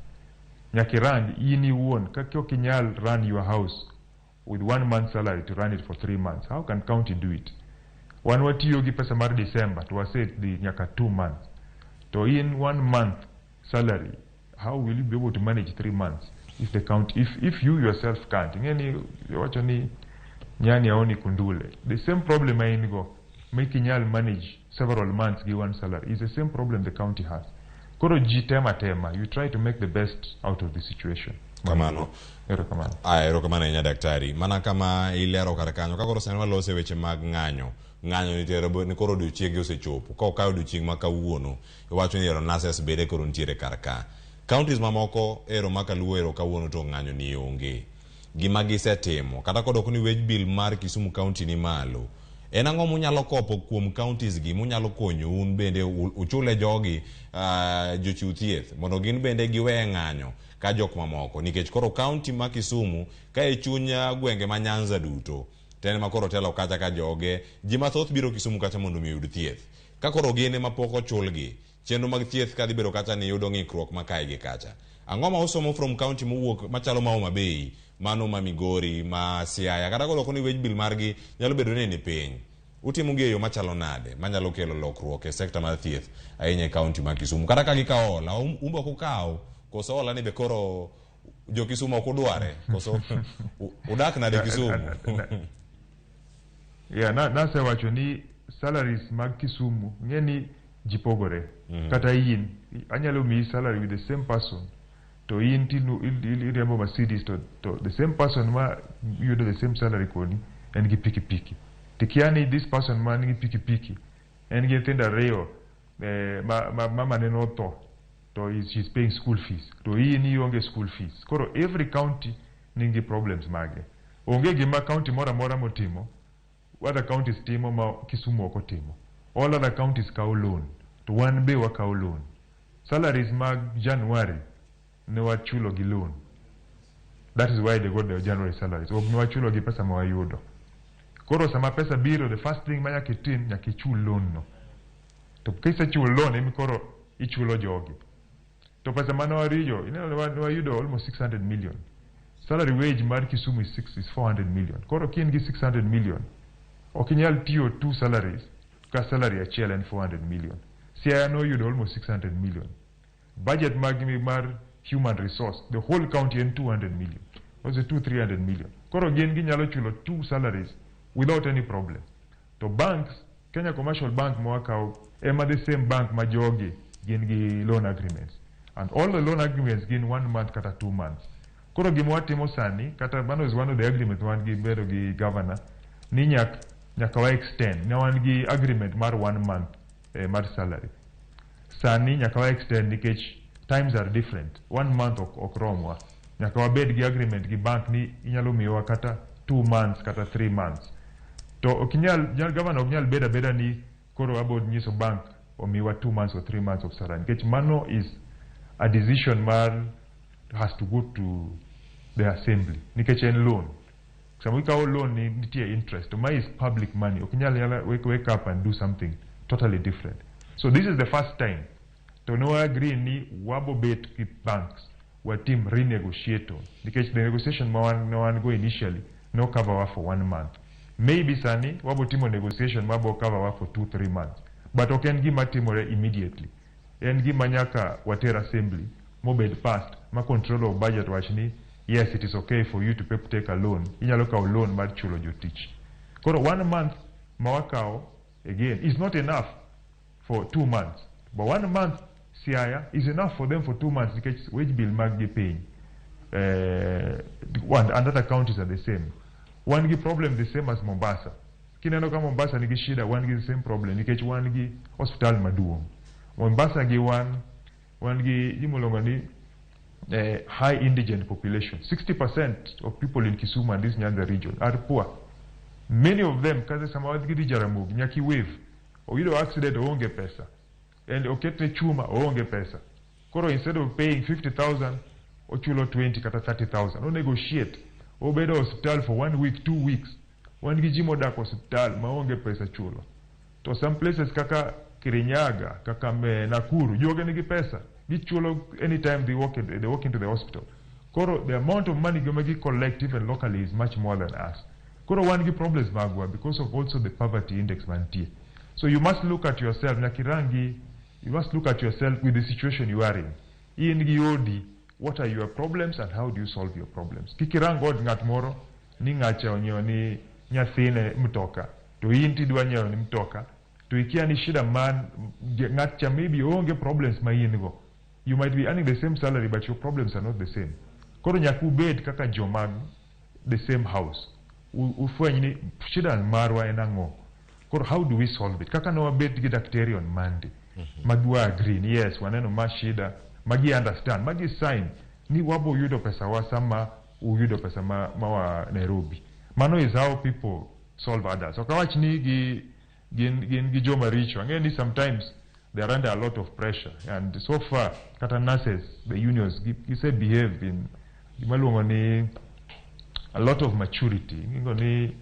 Speaker 2: Nyakirand ini won kakyo kinyal run your house with 1 month salary to run it for 3 months. How can county do it? One what you give pesa mar December to say the nyaka 2 months. So in 1 month salary, how will you be able to manage 3 months if the county if you yourself can't? Ngeni wachani nyani aoni kundule. The same problem I go making y'all manage several months give one salary is the same problem the county has. Koro tema you try to make the best out of the situation.
Speaker 1: Kamano.
Speaker 2: Erokamano.
Speaker 1: Erokamano nya daktari. Mana kama ilero karakanyo kakoro sanwa lose weche mag ng'anyo. Ng'anyo ni terebo ni koro duchiege osechopo. Ka okayo duchieng ma kawuono iwacho ni ero nurses bede koro ntiere karaka. Counties mamoko ero makaluwo ero kawuono to ng'anyo ni onge. Gima gisetimo kata kodok ni wage bill mar Kisumu County ni malo. En ang'o munyalo kopo kuom counties gi munyalo konyo un bende uchule jogi jochiw thieth mondo gin bende giwe ng'anyo ka jok mamoko nikech koro county ma Kisumu ka e chunya gwenge ma Nyanza duto tene makoro telo kacha ka joge ji mathoth biro Kisumu kacha mondo miyud thieth ka koro gine mapoko chulgi chenro mag thieth kadhi biro kacha ni yudo ng'ikruok makae gi kacha ang'o ma usomo from county mowuok machalo ma Homa Bay mano ma Migori ma Siaya kata kodok ni wage bill margi nyalo bedo ni piny utimo gi yo machalo nade manyalo kelo lokruok e sekta mar thieth ahinya e county ma Kisumu kata ka gikaola umbo kukaw koso ola ni be koro jo Kisumu ok udware koso udak nade Kisumu.
Speaker 2: Yeah, nase wacho ni salaries mag Kisumu ngeni jipogore kata yin anyalo mi salary with the same person to yin tinu remember Mercedes to the same person ma you do the same salary koni and gi piki tikiani this person man gi piki and gi tenda reo mama nenoto to she's paying school fees to yin yonge school fees koro every county ningi problems mage onge gima county mora motimo other counties timo ma Kisumu oko timo all other counties kaw loan to one be wakaw loan salaries mag January ne wachulo gi loan that is why they got their January salaries ok ne wachulo gi pesa ma wayudo koro sama pesa biro the first thing maya kitin nyakichul loan no to kisa chul loan emi koro ichulo jogi to pesa mano wariyo wayudo almost 600 million salary wage mar Kisumu is 400 million koro kin gi 600 million okinyal tiyo 2 salaries ka salary achiel en 400 million Siaya no yudo almost 600 million budget mar human resource the whole county in 200 million was it 300 million koro gen gi nyalo chulo 2 salaries without any problem to banks Kenya Commercial Bank mwakao ema the same bank majogi gen gi loan agreements and all the loan agreements gen 1 month kata 2 months koro gimwatimo sani kata mano is one of the agreements one gi bedo gi governor ni nyaka wa extend na one gi agreement mar 1 month mar salary sani nyaka wa extend nikech times are different 1 month okromwa nyaka wabed gi agreement gi bank ni inyalo miyowa kata 2 months kata 3 months to okinyal governor okinyal beda ni koro abod nyiso bank omiwa 2 months or 3 months of salary nikech mano is a decision has to go to the assembly nikech en loan some we call loan nitie interest to my is public money okinyal wake up and do something totally different so this is the first time to no agree ni wabo bet ki banks wa team renegotiate because the negotiation no one go initially no cover for 1 month maybe sani wabo timo negotiation wabo cover for 2-3 months but oken gi matimore immediately en gi manyaka water assembly mobile past ma control of budget wachni yes it is okay for you to take a loan inyalo kawo loan mar chulo jotich koro 1 month mawakawo again is not enough for 2 months but 1 month siaya is enough for them for 2 months nikech wage bill mag gi piny and other counties are the same one gi problem the same as Mombasa kineno ka Mombasa nigi shida one gi the same problem nikech one gi hospital maduong Mombasa gi one gi imolongo ni high indigent population 60% of people in Kisumu and this Nyanza region are poor many of them kaze samawati gidi Ramogi nyaki wave oyudo accident oonge pesa and okete chuma oonge pesa koro instead of paying 50,000 ochulo 20 kata 30,000 o negotiate obedo hospital for 1 week 2 weeks one gi jimo dak hospital maonge pesa chulo to some places kaka Kirinyaga kaka Nakuru joge nigi pesa gichulo anytime they walk into the hospital koro the amount of money gomagi collect even locally is much more than us koro one gi problems magwa because of also the poverty index mantie so you must look at yourself nakirangi you must look at yourself with the situation you are in gi odi what are your problems and how do you solve your problems kikirango od ngat moro ni ngacha onyo ni nyathine mtoka to inti dwa nyayo ni mtoka to ikia ni shida man ngacha maybe onge problems mayingo you might be earning the same salary but your problems are not the same koro nyaku bed kaka jomag the same house ufwenyi ni shida marwa enango koro how do we solve it kaka no bed gi daktari on Monday magwa agree yes waneno mashida magi understand magi sign ni wabo yudo pesa wasama uyudo pesa wa Nairobi mano is how people solve others okawach ni gi joma richo angeni sometimes they are under a lot of pressure and so far kata nurses the unions say behave in imalungo ni a lot of maturity ngoni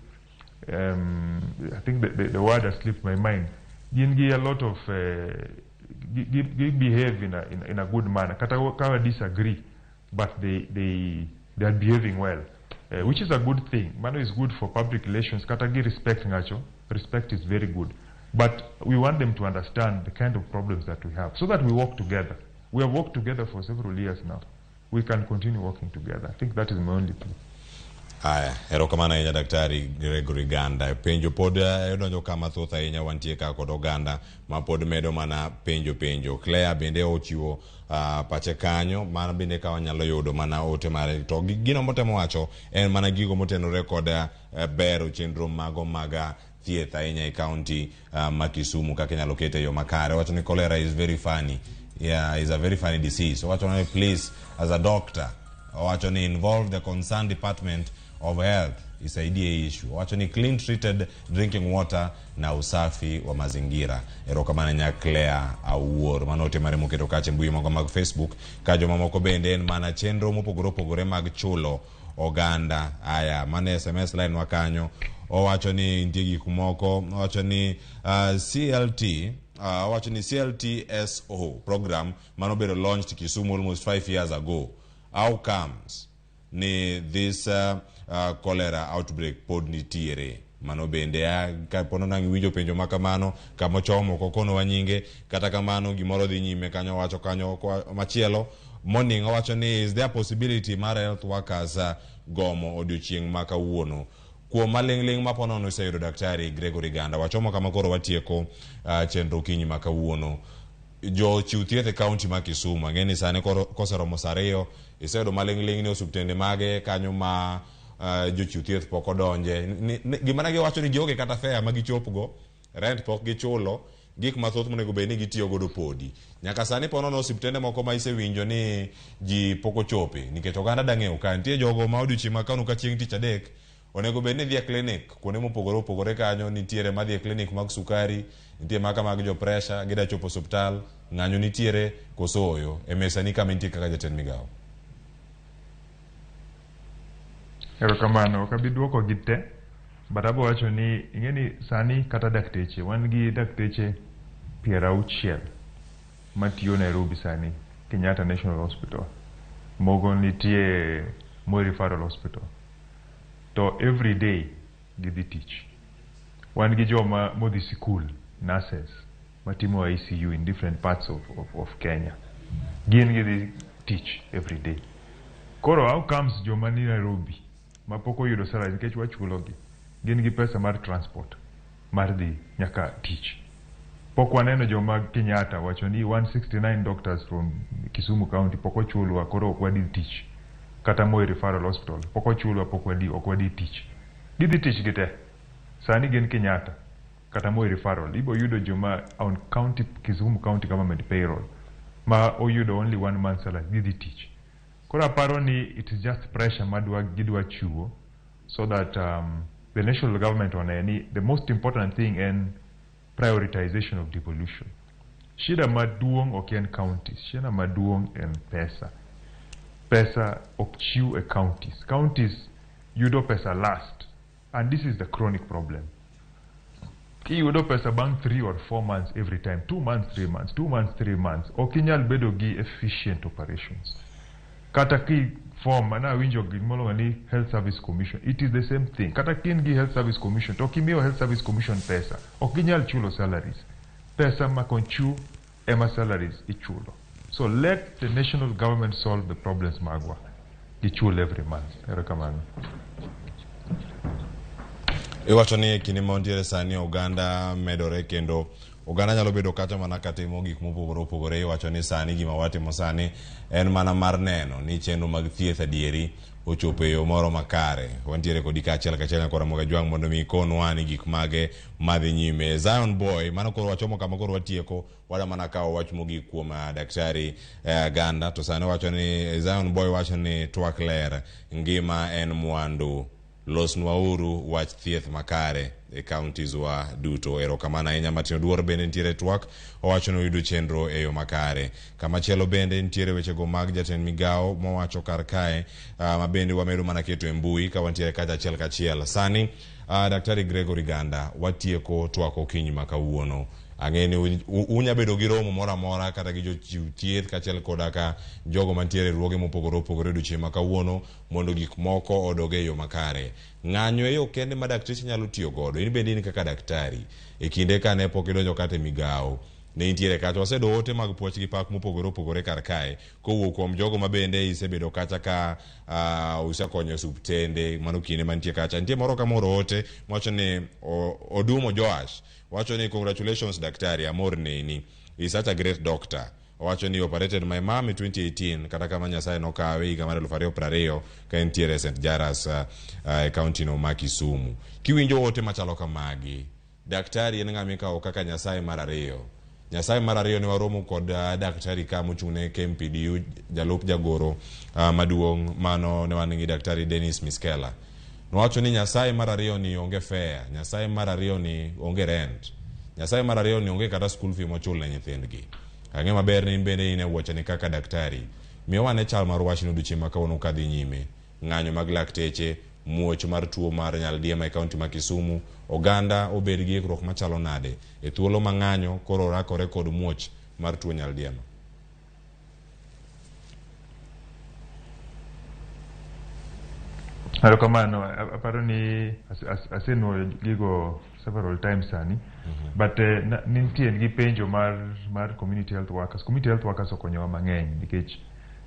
Speaker 2: I think the word has slipped my mind gi a lot of behave in a good manner kata kawa disagree but they are behaving well which is a good thing mano is good for public relations kata gi respect ngacho respect is very good but we want them to understand the kind of problems that we have so that we work together we have worked together for several years now we can continue working together I think that is my only plea
Speaker 1: aya erokamano ahinya daktari Gregory Ganda penjo pod donjo kama thoth ahinya wantie ka kod oganda ma pod medo mana penjo Claire bende ochiwo pache kanyo mana bende ka wanyalo yudo mana ote mare to gino motemo wacho en mana gigo motenore kod bero chenro mago maga thieth ahinya e county ma Kisumu kaka nyalo kete yo makare wacho ni cholera is very funny is a very funny disease so wacho ni please as a doctor wacho ni involve the concerned department of health isaidie issue wacho ni clean treated drinking water na usafi wa mazingira erokamana nya Claire awuor manote mare moketo kache mbui mag Facebook ka joma moko bende en mana chenro mopogore mag chulo oganda aya mane SMS line wakanyo owacho ni nitie gik moko owacho ni CLT wacho ni CLTSO program manobedo launched Kisumu almost 5 years ago outcomes ni this cholera outbreak pod nitiere mano bende ka pono nangi winjo penjo makamano kama chomo kokono wanyinge kata kamano gimoro dhi nyime kanyo wacho kanyo machielo morning wacho ni is there possibility mar health workers gomo odiochieng makawuono kuom malingling mapono no sayudo daktari Gregory Ganda wachomo kama koro watieko chenro kinyi makawuono jo chiuthiethe county ma Kisumu ngeni sane koseromo sariyo iseyudo malingling ni osuptende mage kanyo ma jo chiuthieth poko donje gimana ge wacho ni gioge kata fare ma gichopgo rent pok gichulo gik mathoth monego bed ni gitiyo godo podi nyaka sani pono no osiptende moko ma isewinjo ni ji poko chope nikech oganda dang'eyo ka nitie jogo ma odiochieng' makano ka chieng' tich adek onego bed ni dhi e clinic kuonde mopogore kanyo nitiere madhi e clinic mag sukari nitie maka mag jo pressure gida chopo hospital ng'anyo nitiere kosoyo e mesa ni kama nitie kaka jatend migawo
Speaker 2: erokamano kabiduoko gite but abo wacho ni ingeni sani kata dakteche wan gi dakteche 60 matiyo Nairobi sani Kenyatta National Hospital mogo nitie Moi Referral Hospital to every day gidhi tich wan gi joma modhi school nurses matimo ICU in different parts of Kenya gin gidhi teach every day. Koro how comes jomani Nairobi mapoko yudo salary nikech wachulogi gin gi pesa mar transport mar dhi nyaka teach. Pok waneno joma Kenyatta wacho ni 169 doctors from Kisumu County poko chulwa koro ok wadi teach. Kata Moi Referral Hospital poko chulwa ok wadi teach. Gidhi teach gite. Sani gin Kenyatta kata Moi Referral ibo yudo joma on county Kisumu County government payroll ma oyudo only 1 month salary gidhi teach. Kora aparo ni it is just pressure gidwa chuo so that the national government oneni the most important thing in prioritization of devolution. Shida maduong ok en counties, shida maduong en pesa. Pesa ok chiu e counties. Counties yudo pesa last, and this is the chronic problem. Ki yudo pesa bang 3 or 4 months every time, 2 months, 3 months, 2 months, 3 months. Okinyal bedo gi efficient operations. Kata ki form ana winjo gimolo ni Health Service Commission, it is the same thing. Kata kin gi Health Service Commission, to kimio Health Service Commission pesa, okinyal chulo salaries. Pesa makonchu ema salaries ichulo. So let the national government solve the problems magwa. Ichul every month. Erokamano.
Speaker 1: Iwacho ni kini montiere sani Uganda medore kendo Uganda nyalo bedo kata mana katimo gik mopogore opogore. Iwacho ni sani gima watimo sani en mana mar neno ni chenro mag thieth adieri ochopo e yo moro makare. Wantiere kodi kachiel nyakora Ramogi Jwang mondo mi konwa ni gik mage madhi nyime. Zion Boy mano koro wachomo kama koro watieko wada mana kawo wach mogik kuom daktari Ganda to sani wacho ni Zion Boy wacho ni TWAK ler ngima en mwandu. Losnwauru wach thieth makare e counties wa duto. Erokamano ahinya. Matino Duor bende ntiere TWAK owacho no yudo chenro e yo makare. Kama chielo bende ntiere wechego mag jatend migao mowacho kar kae ma bende wamedo mana keto e mbui ka wantiere kacha achiel kachiel. Sani daktari Gregory Ganda watieko TWAK okinyi ma kawuono. Ang'eni unya bedo gi romo mora mora kata gi jochiw thieth kachiel koda ka jogo mantiere ruoge mopogore opogore odiochieng' ma kawuono mondo gik moko odoge e yo makare. Ng'anyo e yo kende ma dakteche nyalo tiyo godo. In bende in kaka daktari e kinde ka ne pok idonjo kata e migao ne intiere kacha wasedo ote mag puoch gi pak mopogore opogore kar kae kowuok kuom jogo ma bende isebedo kacha ka usekonyo subtende mano kinde mantie kacha. Nitie moro ka moro ote wacho ni Odumo Joash wacho ni congratulations daktari, amor neni, is such a great doctor. Wacho ni operated my mom in 2018 kata kama Nyasaye nokawe higa mar 2020 ka entiere St. Jaras county no ma Kisumu. Kiwinjo ote machalo kamagi, daktari en ng'ama ikawo kaka Nyasaye mar ariyo. Nyasaye mar ariyo ne waromo kod daktari ka mochung'ne KMPDU jalup jagoro maduong' mano ne wan gi daktari Dennis Miskela. Nowacho ni Nyasaye mar ariyo ni onge fare, Nyasaye mar ariyo ni onge rent, Nyasaye mar ariyo ni onge kata school fee mochul ne nyithindgi. Ang'e maber ni bende ine wuoche ni kaka daktari. Miwa ne chal mar wach no odiochieng' ma kawuono kadhi nyime. Ng'anyo mag lakteche, muoch mar tuo mar Nyaldiema e kaunti ma Kisumu, oganda obed gi ikruok machalo nade e thuolo ma ng'anyo koro rakore kod muoch mar tuo Nyaldiema.
Speaker 2: Erokamano, aparo ni asenuoyo gigo several times sani, but nitie gi penjo mar community health workers. Community health workers okonyowa mang'eny nikech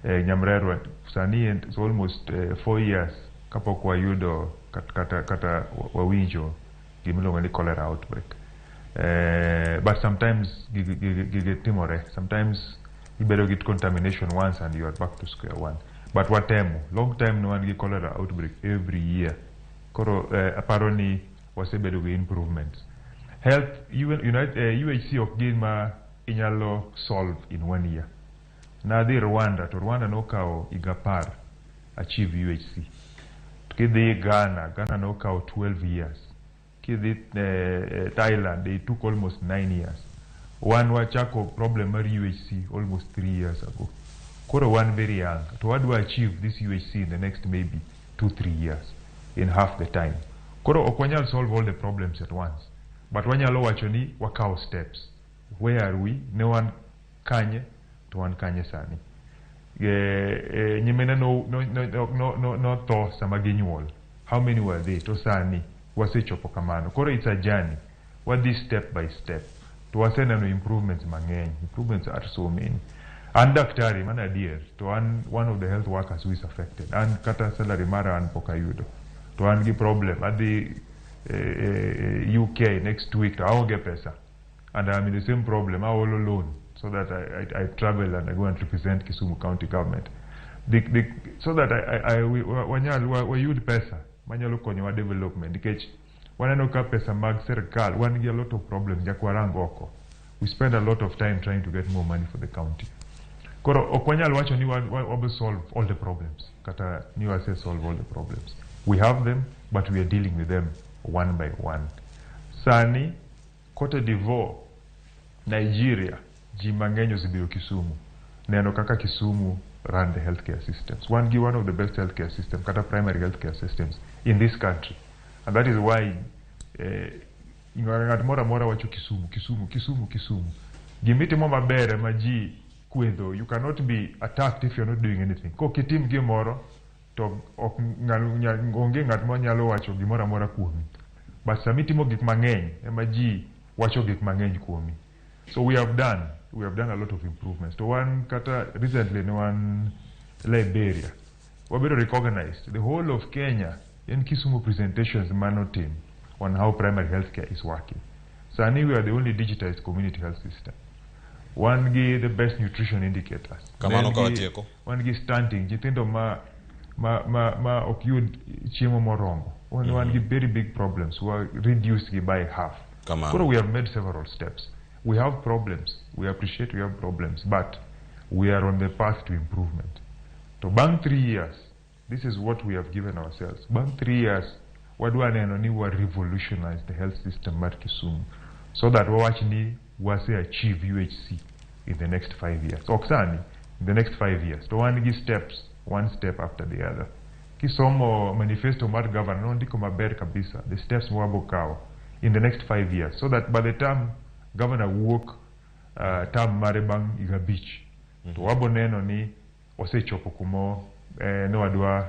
Speaker 2: nyamrerwa sani it's almost 4 years kapok wayudo kata wawinjo gimiluongo ni cholera outbreak. But sometimes gige timore, sometimes ibedo gi contamination once and you are back to square one. But watemo long time no one gi cholera outbreak every year. Koro aparo ni wasebedo gi improvements. Health UHC ok gin ma inyalo solve in 1 year. Nadhi Rwanda to Rwanda nokawo higa 10 achieve UHC. Kidhi Ghana nokawo 12 years. Kidhi Thailand they took almost 9 years. Wachako problem mar UHC almost 3 years ago. Koro one very young. To what do I achieve this UHC in the next maybe 2-3 years in half the time? Koro okwanyal solve all the problems at once. But wanyalo wacho ni wakawo steps. Where are we? No one kanye to one kanye sani. Nyimena no tho sama ginyuol. How many were they? To sani wasechopo kamano. Koro it's a journey. What this step by step. To wasenano improvements mang'eny. Improvements are so many. And daktari mana dear to one of the health workers who is affected and kata salary mara and pokayudo to an gi problem at the UK next week to I get pesa and I'm in the same problem I all alone so that I travel and I go and represent Kisumu County government so that we use pesa manyalo konyo wa development nikech waneno ka pesa mag serikal wan gi a lot of problems jakwarango oko we spend a lot of time trying to get more money for the county koro okwanyal wacho ni we solve all the problems kata ni wase solve all the problems we have them but we are dealing with them one by one sani Cote d'Ivoire Nigeria ji mang'eny osebiro Kisumu neno kaka Kisumu run the healthcare systems one of the best healthcare systems kata primary healthcare systems in this country and that is why ngat mora wacho Kisumu gimitimo maber maji kwedho you cannot be attacked if you're not doing anything ko kitim gimoro to onge ngat manyalo wacho gimoro amora kuomi but samitimo gik mang'eny maji wacho gik mang'eny kuomi so we have done a lot of improvements to one kata recently in one Liberia we better recognized the whole of Kenya in Kisumu presentations mano team on how primary healthcare is working. So we are the only digitized community health system. One give the best nutrition indicators. One give stunting. Jitendo ma occurred chiemo morongo. One give very big problems. We are reduced by half. So we have made several steps. We have problems. We appreciate we have problems, but we are on the path to improvement. So bang 3 years, this is what we have given ourselves. Bang 3 years, what do I know? Revolutionize the health system at Kisumu, so that we actually achieve UHC in the next 5 years. Oksani, in the next 5 years. So one give steps, one step after the other. Kisomo manifesto mar governor no ndiko maber kabisa. The steps mwabokao in the next 5 years, so that by the time governor walk term marebang igabich, to waboneno ni osechopo kumo no adwa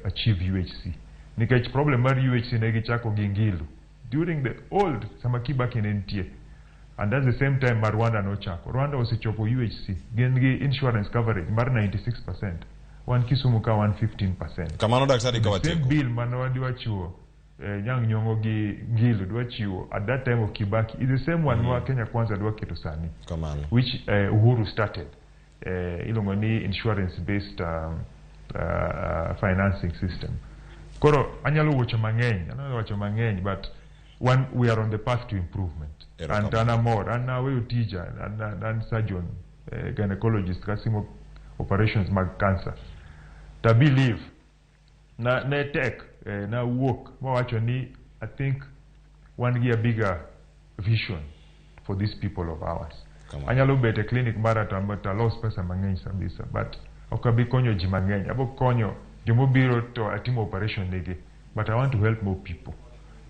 Speaker 2: achieve UHC. Nikech problem mar UHC negi chako gingilu during the old Samakiba kenentie, and at the same time Rwanda no chako. Rwanda osechopo UHC gengi insurance coverage mar 96%, one Kisumu ka 115%.
Speaker 1: Kamano daktari kawateko.
Speaker 2: Same bill mano adwa chuo nyang nyongo gi ngilu dwa chiwo at that time of Kibaki is the same one wa Kenya Kwanza dwa keto sani.
Speaker 1: Kamano.
Speaker 2: Which Uhuru started. Ilongo ni insurance based financing system. Koro anyalo wacho mang'eny, but one we are on the path to improvement. And more and now we teacher and surgeon gynecologist kasimo operations mag cancer. To believe na tech na work wacho ni I think one gear bigger vision for these people of ours. Anyalo bete clinic marathon but a lost person mang'eny sabisa, but okabi konyo ji mang'eny abo konyo jomobiro to atimo operation nege, but I want to help more people.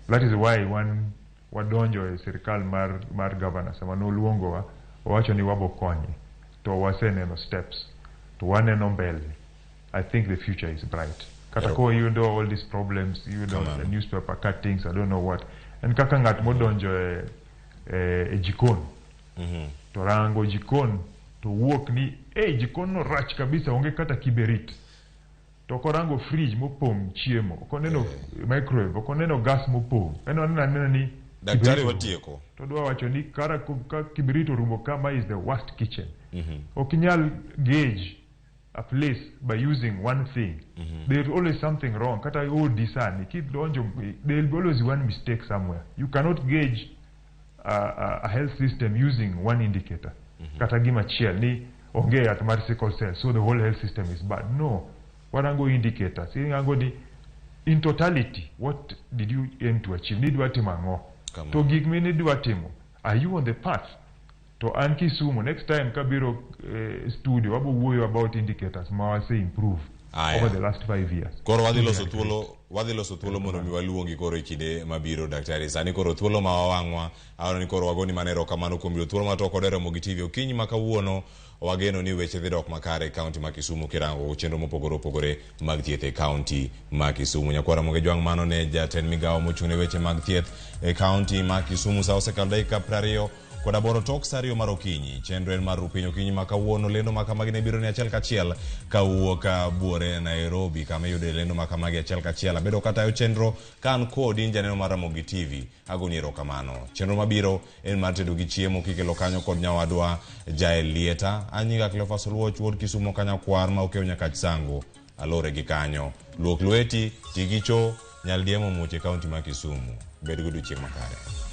Speaker 2: That is why one wadonjo serikal mar governor sama no luongo wacho ni wabo konye to waseneno steps to waneno mbele. I think the future is bright. Katako you know all these problems, you know the newspaper cuttings, I don't know what. And kaka ngat modonjo jikon. To rango jikon to work ni jikon no rach kabisa onge kata kiberit. To korango fridge mopong chiemo, okoneno microwave, okoneno gas mopong. Nena ni
Speaker 1: daktari watieko.
Speaker 2: To dwa wacho ni ka kibirito rumo kama is the worst kitchen. Okinyal gauge a place by using one thing. There's always something wrong. Kata disani there will be always one mistake somewhere. You cannot gauge a health system using one indicator. Kata gima chiel ni onge at sickle cell, so the whole health system is bad. No. What ango indicators? In totality, what did you aim to achieve? To gig me are you on the path to Anki Sumo next time Kabiro studio abu worry about indicators ma say improve over the last 5 years.
Speaker 1: Koro wadilo sotulo wadhi loso thuolo mondo mi waluongi koro e kinde mabiro daktari. Sani koro thuolo ma wawang'wa awano ni koro wagoni manero kamano kuom yo thuolo matoko dere Ramogi TV okinyi ma kawuono wageno ni weche dhi dok makare kaunti ma Kisumu kirango chenro mopogore opogore mag thieth e kaunti ma Kisumu. Nyakwa Ramogi jwang' mano ne jatend migawo mochung'ne weche mag thieth e kaunti ma Kisumu. Sa osekalo dakika 20 kod aboro tok sa ariyo mar okinyi. Chenro en mar rupiny okinyi ma kawuono. Lendo ma kamagi ne biro ni achiel kachiel kawuok buore Nairobi kama yude lendo ma kamagi achiel kachiel. Abedo katayo chenro kan kodi janeno mar Ramogi TV agoni erokamano. Chenro mabiro en mar tedo gi chiemo kikelo kanyo kod nyawadwa Jael Lieta. Anyiga Cleophas Oluoch wuod Kisumu kanyakwar ma okeo nyaka sango alore gi kanyo. Luok lweti tigicho Nyaldiema muche kaunti ma Kisumu. Bed godo chieng' makare.